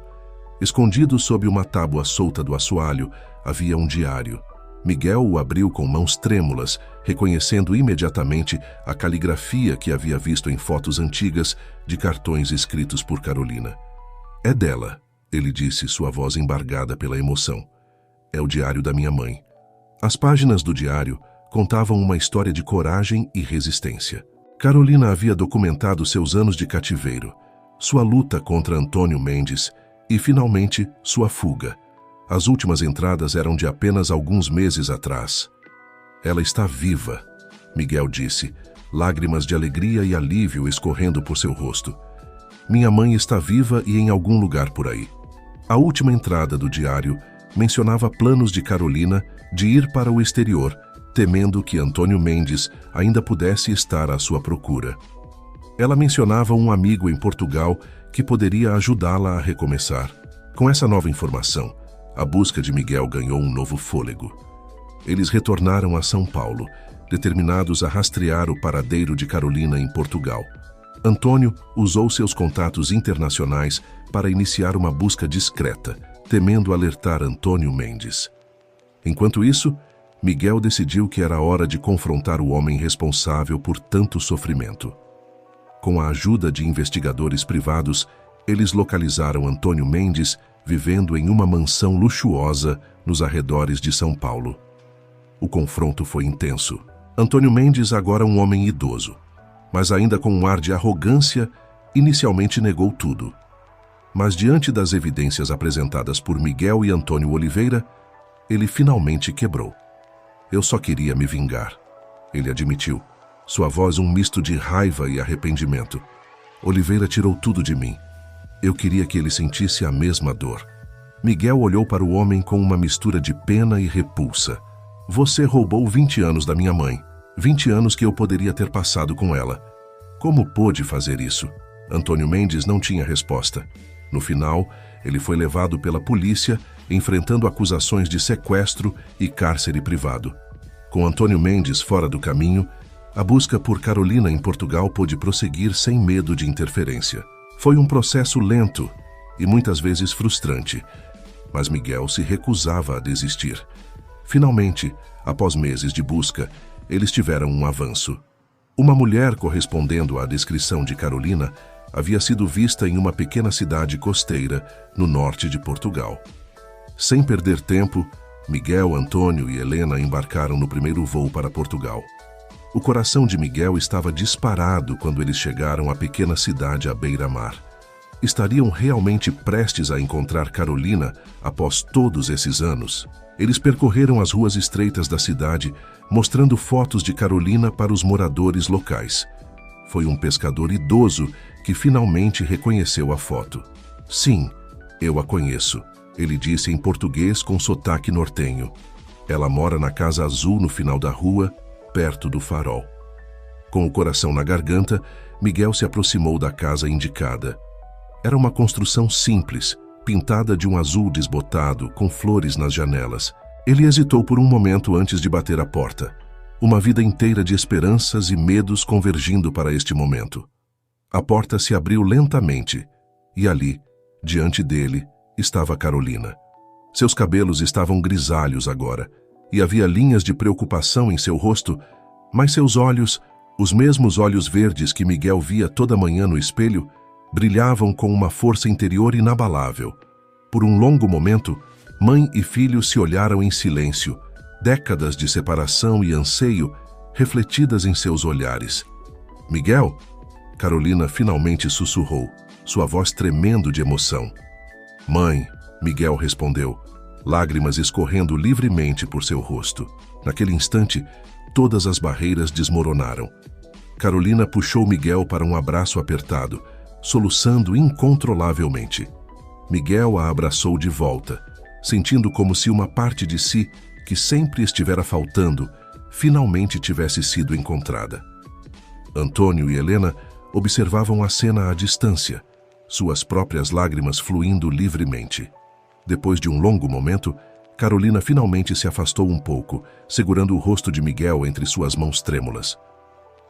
Escondido sob uma tábua solta do assoalho, havia um diário. Miguel o abriu com mãos trêmulas, reconhecendo imediatamente a caligrafia que havia visto em fotos antigas de cartões escritos por Carolina. "É dela", ele disse, sua voz embargada pela emoção. "É o diário da minha mãe." As páginas do diário contavam uma história de coragem e resistência. Carolina havia documentado seus anos de cativeiro, sua luta contra Antônio Mendes e, finalmente, sua fuga. As últimas entradas eram de apenas alguns meses atrás. "Ela está viva", Miguel disse, lágrimas de alegria e alívio escorrendo por seu rosto. "Minha mãe está viva e em algum lugar por aí." A última entrada do diário mencionava planos de Carolina de ir para o exterior, temendo que Antônio Mendes ainda pudesse estar à sua procura. Ela mencionava um amigo em Portugal que poderia ajudá-la a recomeçar. Com essa nova informação, a busca de Miguel ganhou um novo fôlego. Eles retornaram a São Paulo, determinados a rastrear o paradeiro de Carolina em Portugal. Antônio usou seus contatos internacionais para iniciar uma busca discreta, temendo alertar Antônio Mendes. Enquanto isso, Miguel decidiu que era hora de confrontar o homem responsável por tanto sofrimento. Com a ajuda de investigadores privados, eles localizaram Antônio Mendes vivendo em uma mansão luxuosa nos arredores de São Paulo. O confronto foi intenso. Antônio Mendes, agora um homem idoso, mas ainda com um ar de arrogância, inicialmente negou tudo. Mas diante das evidências apresentadas por Miguel e Antônio Oliveira, ele finalmente quebrou. "Eu só queria me vingar", ele admitiu, sua voz um misto de raiva e arrependimento. "Oliveira tirou tudo de mim. Eu queria que ele sentisse a mesma dor." Miguel olhou para o homem com uma mistura de pena e repulsa. "Você roubou 20 anos da minha mãe, 20 anos que eu poderia ter passado com ela. Como pôde fazer isso?" Antônio Mendes não tinha resposta. No final, ele foi levado pela polícia, enfrentando acusações de sequestro e cárcere privado. Com Antônio Mendes fora do caminho, a busca por Carolina em Portugal pôde prosseguir sem medo de interferência. Foi um processo lento e muitas vezes frustrante, mas Miguel se recusava a desistir. Finalmente, após meses de busca, eles tiveram um avanço. Uma mulher correspondendo à descrição de Carolina havia sido vista em uma pequena cidade costeira no norte de Portugal. Sem perder tempo, Miguel, Antônio e Helena embarcaram no primeiro voo para Portugal. O coração de Miguel estava disparado quando eles chegaram à pequena cidade à beira-mar. Estariam realmente prestes a encontrar Carolina após todos esses anos? Eles percorreram as ruas estreitas da cidade, mostrando fotos de Carolina para os moradores locais. Foi um pescador idoso que finalmente reconheceu a foto. "Sim, eu a conheço", ele disse em português com sotaque nortenho. "Ela mora na Casa Azul no final da rua, perto do farol." Com o coração na garganta, Miguel se aproximou da casa indicada. Era uma construção simples, pintada de um azul desbotado, com flores nas janelas. Ele hesitou por um momento antes de bater a porta. Uma vida inteira de esperanças e medos convergindo para este momento. A porta se abriu lentamente, e ali, diante dele, estava Carolina. Seus cabelos estavam grisalhos agora, e havia linhas de preocupação em seu rosto, mas seus olhos, os mesmos olhos verdes que Miguel via toda manhã no espelho, brilhavam com uma força interior inabalável. Por um longo momento, mãe e filho se olharam em silêncio, décadas de separação e anseio refletidas em seus olhares. "Miguel?" Carolina finalmente sussurrou, sua voz tremendo de emoção. "Mãe", Miguel respondeu, lágrimas escorrendo livremente por seu rosto. Naquele instante, todas as barreiras desmoronaram. Carolina puxou Miguel para um abraço apertado, soluçando incontrolavelmente. Miguel a abraçou de volta, sentindo como se uma parte de si, que sempre estivera faltando, finalmente tivesse sido encontrada. Antônio e Helena observavam a cena à distância, suas próprias lágrimas fluindo livremente. Depois de um longo momento, Carolina finalmente se afastou um pouco, segurando o rosto de Miguel entre suas mãos trêmulas.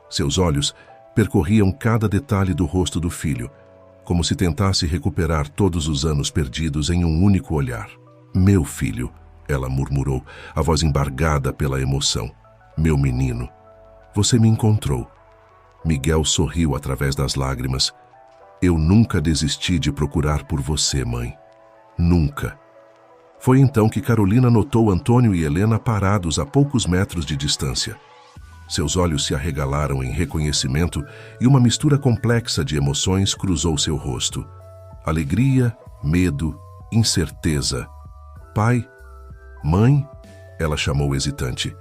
Seus olhos percorriam cada detalhe do rosto do filho, como se tentasse recuperar todos os anos perdidos em um único olhar. "Meu filho", ela murmurou, a voz embargada pela emoção. Meu menino, você me encontrou. Miguel sorriu através das lágrimas. Eu nunca desisti de procurar por você, mãe. Nunca. Foi então que Carolina notou Antônio e Helena parados a poucos metros de distância. Seus olhos se arregalaram em reconhecimento e uma mistura complexa de emoções cruzou seu rosto. Alegria, medo, incerteza. Pai? Mãe? Ela chamou hesitante.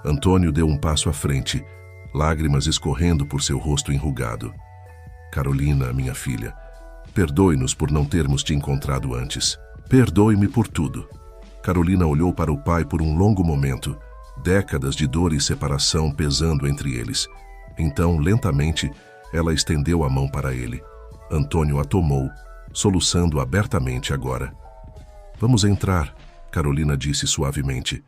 Antônio deu um passo à frente, lágrimas escorrendo por seu rosto enrugado. Carolina, minha filha, perdoe-nos por não termos te encontrado antes. Perdoe-me por tudo. Carolina olhou para o pai por um longo momento, décadas de dor e separação pesando entre eles. Então, lentamente, ela estendeu a mão para ele. Antônio a tomou, soluçando abertamente agora. Vamos entrar, Carolina disse suavemente.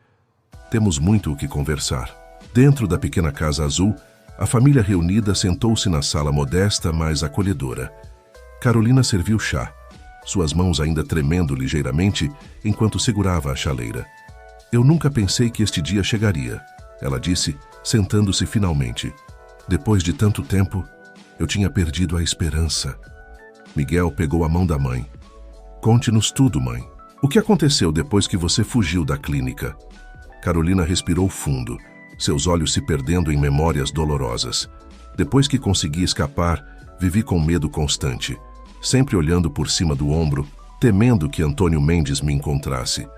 Temos muito o que conversar. Dentro da pequena casa azul, a família reunida sentou-se na sala modesta, mas acolhedora. Carolina serviu chá, suas mãos ainda tremendo ligeiramente enquanto segurava a chaleira. Eu nunca pensei que este dia chegaria, ela disse, sentando-se finalmente. Depois de tanto tempo, eu tinha perdido a esperança. Miguel pegou a mão da mãe. Conte-nos tudo, mãe. O que aconteceu depois que você fugiu da clínica? Carolina respirou fundo, seus olhos se perdendo em memórias dolorosas. Depois que consegui escapar, vivi com medo constante, sempre olhando por cima do ombro, temendo que Antônio Mendes me encontrasse.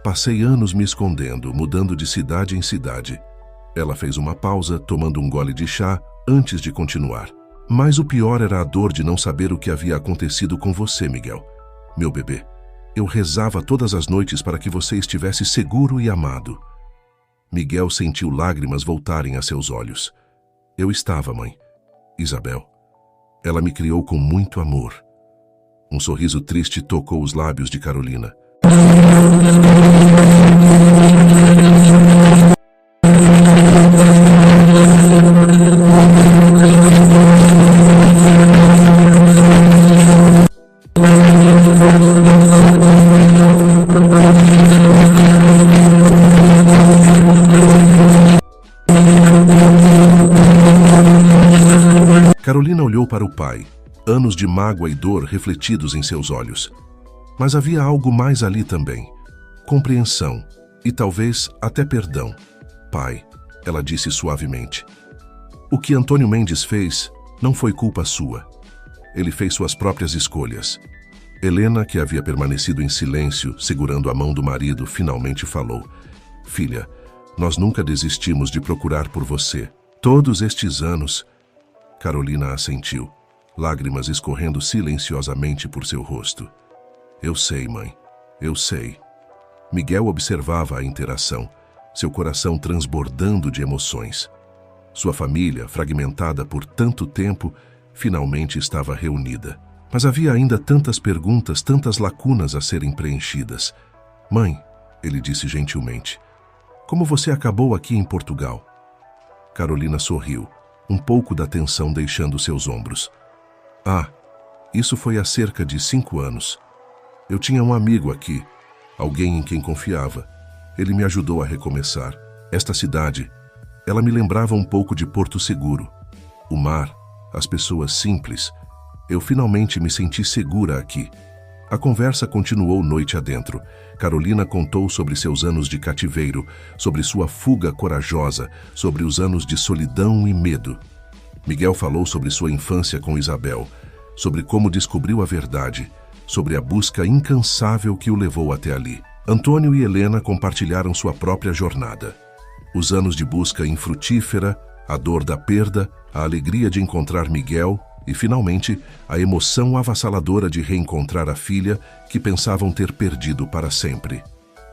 Passei anos me escondendo, mudando de cidade em cidade. Ela fez uma pausa, tomando um gole de chá, antes de continuar. Mas o pior era a dor de não saber o que havia acontecido com você, Miguel. Meu bebê, eu rezava todas as noites para que você estivesse seguro e amado. Miguel sentiu lágrimas voltarem a seus olhos. Eu estava, mãe. Isabel. Ela me criou com muito amor. Um sorriso triste tocou os lábios de Carolina. Carolina olhou para o pai, anos de mágoa e dor refletidos em seus olhos. Mas havia algo mais ali também. Compreensão e talvez até perdão. Pai, ela disse suavemente. O que Antônio Mendes fez não foi culpa sua. Ele fez suas próprias escolhas. Helena, que havia permanecido em silêncio, segurando a mão do marido, finalmente falou. Filha, nós nunca desistimos de procurar por você. Todos estes anos... Carolina assentiu, lágrimas escorrendo silenciosamente por seu rosto. Eu sei, mãe, eu sei. Miguel observava a interação, seu coração transbordando de emoções. Sua família, fragmentada por tanto tempo, finalmente estava reunida. Mas havia ainda tantas perguntas, tantas lacunas a serem preenchidas. Mãe, ele disse gentilmente, como você acabou aqui em Portugal? Carolina sorriu, um pouco da tensão deixando seus ombros. Ah, isso foi há cerca de 5 anos. Eu tinha um amigo aqui, alguém em quem confiava. Ele me ajudou a recomeçar. Esta cidade, ela me lembrava um pouco de Porto Seguro. O mar, as pessoas simples. Eu finalmente me senti segura aqui. A conversa continuou noite adentro. Carolina contou sobre seus anos de cativeiro, sobre sua fuga corajosa, sobre os anos de solidão e medo. Miguel falou sobre sua infância com Isabel, sobre como descobriu a verdade, sobre a busca incansável que o levou até ali. Antônio e Helena compartilharam sua própria jornada. Os anos de busca infrutífera, a dor da perda, a alegria de encontrar Miguel e, finalmente, a emoção avassaladora de reencontrar a filha que pensavam ter perdido para sempre.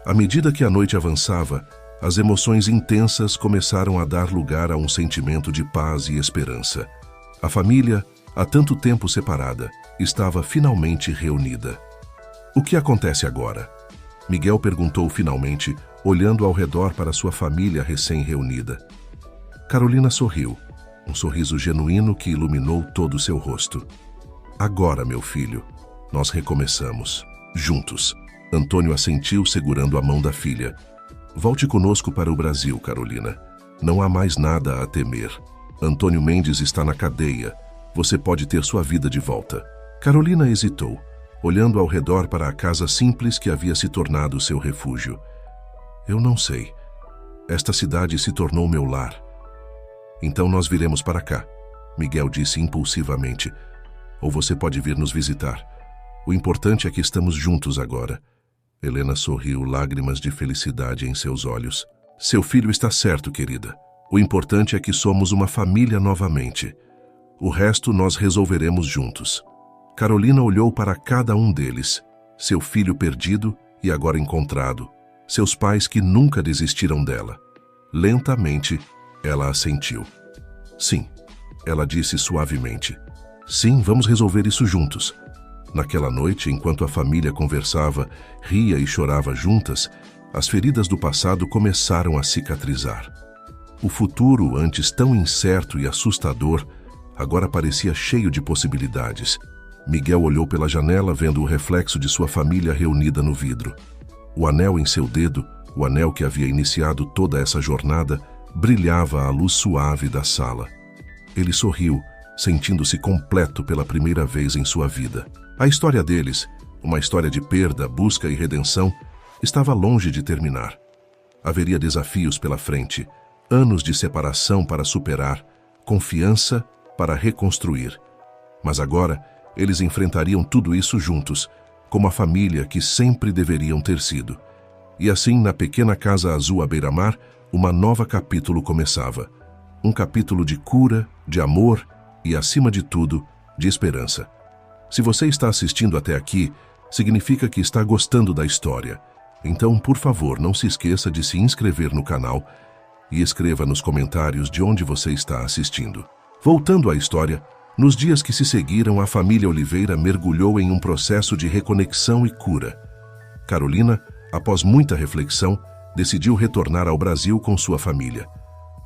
À medida que a noite avançava, as emoções intensas começaram a dar lugar a um sentimento de paz e esperança. A família, há tanto tempo separada, estava finalmente reunida. O que acontece agora? Miguel perguntou finalmente, olhando ao redor para sua família recém-reunida. Carolina sorriu, um sorriso genuíno que iluminou todo o seu rosto. Agora, meu filho, nós recomeçamos, juntos. Antônio assentiu, segurando a mão da filha. Volte conosco para o Brasil, Carolina. Não há mais nada a temer. Antônio Mendes está na cadeia. Você pode ter sua vida de volta. Carolina hesitou, olhando ao redor para a casa simples que havia se tornado seu refúgio. Eu não sei. Esta cidade se tornou meu lar. Então nós viremos para cá, Miguel disse impulsivamente. Ou você pode vir nos visitar. O importante é que estamos juntos agora. Helena sorriu, lágrimas de felicidade em seus olhos. Seu filho está certo, querida. O importante é que somos uma família novamente. O resto nós resolveremos juntos. Carolina olhou para cada um deles. Seu filho perdido e agora encontrado. Seus pais que nunca desistiram dela. Lentamente, ela assentiu. Sim, ela disse suavemente. Sim, vamos resolver isso juntos. Naquela noite, enquanto a família conversava, ria e chorava juntas, as feridas do passado começaram a cicatrizar. O futuro, antes tão incerto e assustador, agora parecia cheio de possibilidades. Miguel olhou pela janela, vendo o reflexo de sua família reunida no vidro. O anel em seu dedo, o anel que havia iniciado toda essa jornada, brilhava à luz suave da sala. Ele sorriu, sentindo-se completo pela primeira vez em sua vida. A história deles, uma história de perda, busca e redenção, estava longe de terminar. Haveria desafios pela frente, anos de separação para superar, confiança para reconstruir. Mas agora, eles enfrentariam tudo isso juntos, como a família que sempre deveriam ter sido. E assim, na pequena casa azul à beira-mar, uma nova capítulo começava. Um capítulo de cura, de amor e, acima de tudo, de esperança. Se você está assistindo até aqui, significa que está gostando da história. Então, por favor, não se esqueça de se inscrever no canal e escreva nos comentários de onde você está assistindo. Voltando à história, nos dias que se seguiram, a família Oliveira mergulhou em um processo de reconexão e cura. Carolina, após muita reflexão, decidiu retornar ao Brasil com sua família.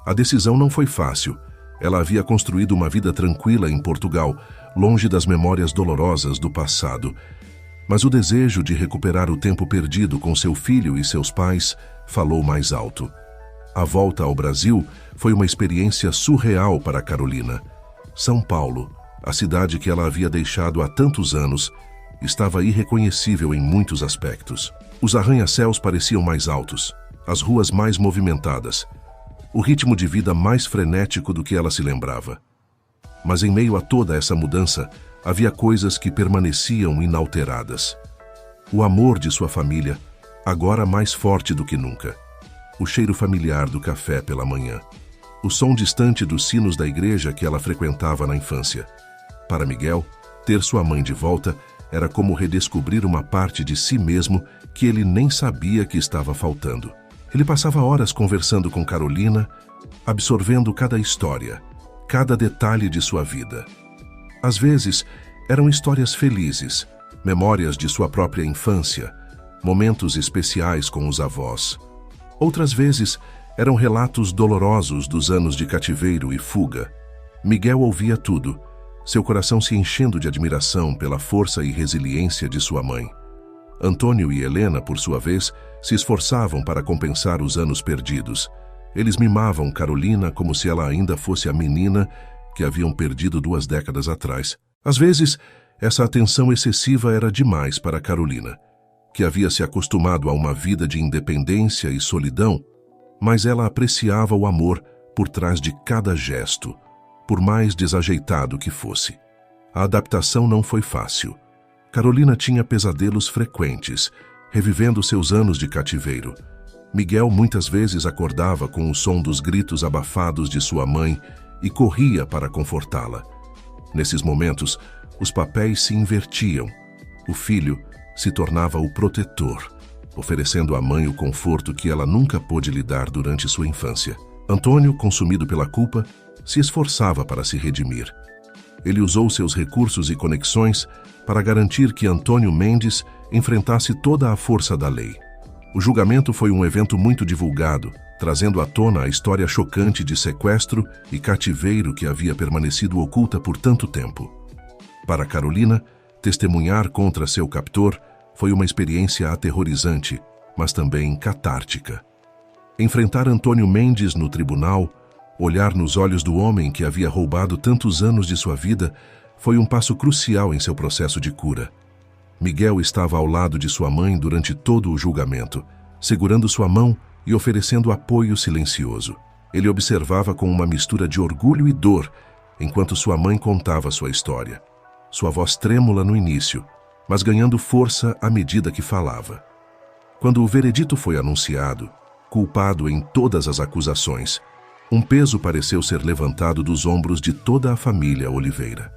A decisão não foi fácil. Ela havia construído uma vida tranquila em Portugal, longe das memórias dolorosas do passado. Mas o desejo de recuperar o tempo perdido com seu filho e seus pais falou mais alto. A volta ao Brasil foi uma experiência surreal para Carolina. São Paulo, a cidade que ela havia deixado há tantos anos, estava irreconhecível em muitos aspectos. Os arranha-céus pareciam mais altos, as ruas mais movimentadas, o ritmo de vida mais frenético do que ela se lembrava. Mas em meio a toda essa mudança, havia coisas que permaneciam inalteradas. O amor de sua família, agora mais forte do que nunca. O cheiro familiar do café pela manhã. O som distante dos sinos da igreja que ela frequentava na infância. Para Miguel, ter sua mãe de volta era como redescobrir uma parte de si mesmo que ele nem sabia que estava faltando. Ele passava horas conversando com Carolina, absorvendo cada história, cada detalhe de sua vida. Às vezes, eram histórias felizes, memórias de sua própria infância, momentos especiais com os avós. Outras vezes, eram relatos dolorosos dos anos de cativeiro e fuga. Miguel ouvia tudo, seu coração se enchendo de admiração pela força e resiliência de sua mãe. Antônio e Helena, por sua vez, se esforçavam para compensar os anos perdidos. Eles mimavam Carolina como se ela ainda fosse a menina que haviam perdido 2 décadas atrás. Às vezes, essa atenção excessiva era demais para Carolina, que havia se acostumado a uma vida de independência e solidão, mas ela apreciava o amor por trás de cada gesto, por mais desajeitado que fosse. A adaptação não foi fácil. Carolina tinha pesadelos frequentes, revivendo seus anos de cativeiro. Miguel muitas vezes acordava com o som dos gritos abafados de sua mãe e corria para confortá-la. Nesses momentos, os papéis se invertiam. O filho se tornava o protetor, oferecendo à mãe o conforto que ela nunca pôde lhe dar durante sua infância. Antônio, consumido pela culpa, se esforçava para se redimir. Ele usou seus recursos e conexões para garantir que Antônio Mendes enfrentasse toda a força da lei. O julgamento foi um evento muito divulgado, trazendo à tona a história chocante de sequestro e cativeiro que havia permanecido oculta por tanto tempo. Para Carolina, testemunhar contra seu captor Foi uma experiência aterrorizante, mas também catártica. Enfrentar Antônio Mendes no tribunal, olhar nos olhos do homem que havia roubado tantos anos de sua vida, foi um passo crucial em seu processo de cura. Miguel estava ao lado de sua mãe durante todo o julgamento, segurando sua mão e oferecendo apoio silencioso. Ele observava com uma mistura de orgulho e dor, enquanto sua mãe contava sua história. Sua voz trêmula no início, mas ganhando força à medida que falava. Quando o veredito foi anunciado, culpado em todas as acusações, um peso pareceu ser levantado dos ombros de toda a família Oliveira.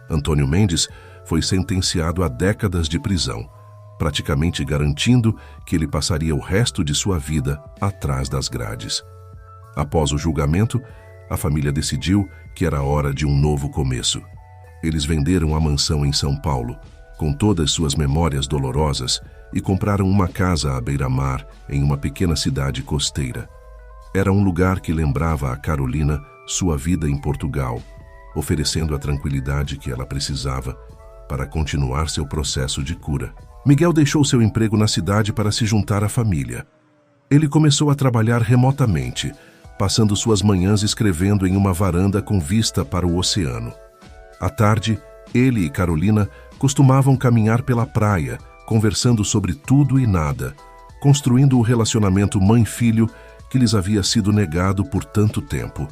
Antônio Mendes foi sentenciado a décadas de prisão, praticamente garantindo que ele passaria o resto de sua vida atrás das grades. Após o julgamento, a família decidiu que era hora de um novo começo. Eles venderam a mansão em São Paulo, com todas suas memórias dolorosas, e compraram uma casa à beira-mar em uma pequena cidade costeira. Era um lugar que lembrava a Carolina sua vida em Portugal, oferecendo a tranquilidade que ela precisava para continuar seu processo de cura. Miguel deixou seu emprego na cidade para se juntar à família. Ele começou a trabalhar remotamente, passando suas manhãs escrevendo em uma varanda com vista para o oceano. À tarde, ele e Carolina costumavam caminhar pela praia, conversando sobre tudo e nada, construindo o relacionamento mãe-filho que lhes havia sido negado por tanto tempo.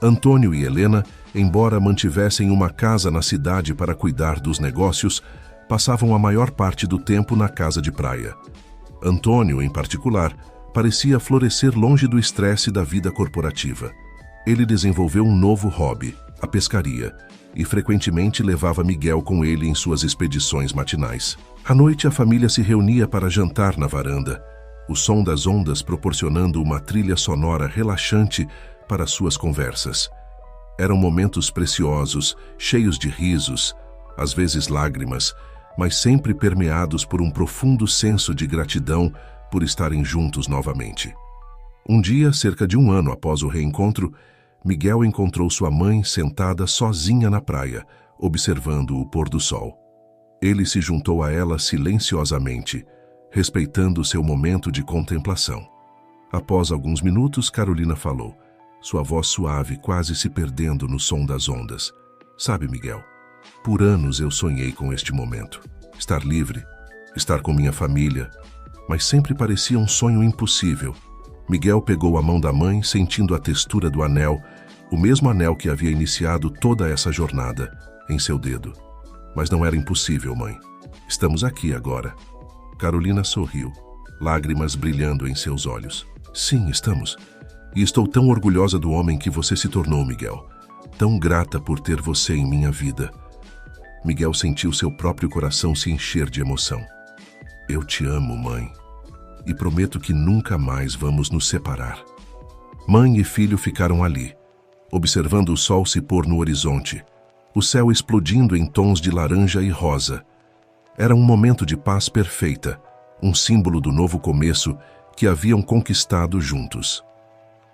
Antônio e Helena, embora mantivessem uma casa na cidade para cuidar dos negócios, passavam a maior parte do tempo na casa de praia. Antônio, em particular, parecia florescer longe do estresse da vida corporativa. Ele desenvolveu um novo hobby, a pescaria, e frequentemente levava Miguel com ele em suas expedições matinais. À noite, a família se reunia para jantar na varanda, o som das ondas proporcionando uma trilha sonora relaxante para suas conversas. Eram momentos preciosos, cheios de risos, às vezes lágrimas, mas sempre permeados por um profundo senso de gratidão por estarem juntos novamente. Um dia, cerca de um ano após o reencontro, Miguel encontrou sua mãe sentada sozinha na praia, observando o pôr do sol. Ele se juntou a ela silenciosamente, respeitando seu momento de contemplação. Após alguns minutos, Carolina falou, sua voz suave quase se perdendo no som das ondas. Sabe, Miguel, por anos eu sonhei com este momento. Estar livre, estar com minha família, mas sempre parecia um sonho impossível. Miguel pegou a mão da mãe, sentindo a textura do anel, o mesmo anel que havia iniciado toda essa jornada, em seu dedo. Mas não era impossível, mãe. Estamos aqui agora. Carolina sorriu, lágrimas brilhando em seus olhos. Sim, estamos. E estou tão orgulhosa do homem que você se tornou, Miguel. Tão grata por ter você em minha vida. Miguel sentiu seu próprio coração se encher de emoção. Eu te amo, mãe. E prometo que nunca mais vamos nos separar. Mãe e filho ficaram ali, observando o sol se pôr no horizonte, o céu explodindo em tons de laranja e rosa. Era um momento de paz perfeita, um símbolo do novo começo que haviam conquistado juntos.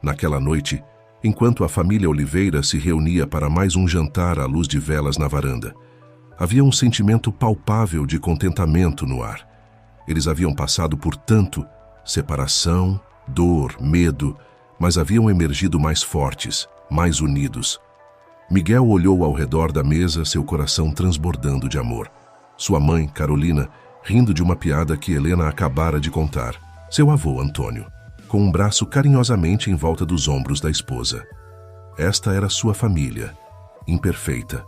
Naquela noite, enquanto a família Oliveira se reunia para mais um jantar à luz de velas na varanda, havia um sentimento palpável de contentamento no ar. Eles haviam passado por tanto, separação, dor, medo, mas haviam emergido mais fortes, mais unidos. Miguel olhou ao redor da mesa, seu coração transbordando de amor. Sua mãe, Carolina, rindo de uma piada que Helena acabara de contar. Seu avô, Antônio, com um braço carinhosamente em volta dos ombros da esposa. Esta era sua família, imperfeita,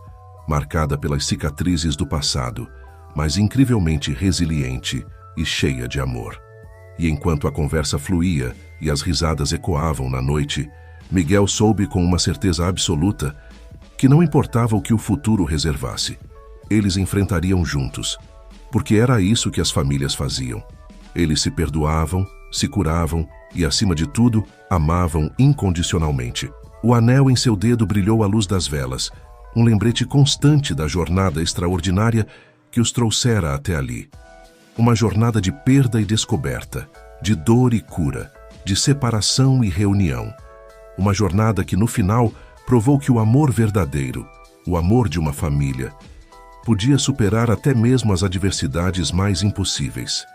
marcada pelas cicatrizes do passado, mas incrivelmente resiliente e cheia de amor. E enquanto a conversa fluía e as risadas ecoavam na noite, Miguel soube com uma certeza absoluta que não importava o que o futuro reservasse, eles enfrentariam juntos, porque era isso que as famílias faziam. Eles se perdoavam, se curavam e, acima de tudo, amavam incondicionalmente. O anel em seu dedo brilhou à luz das velas, um lembrete constante da jornada extraordinária que os trouxera até ali. Uma jornada de perda e descoberta, de dor e cura, de separação e reunião. Uma jornada que, no final, provou que o amor verdadeiro, o amor de uma família, podia superar até mesmo as adversidades mais impossíveis.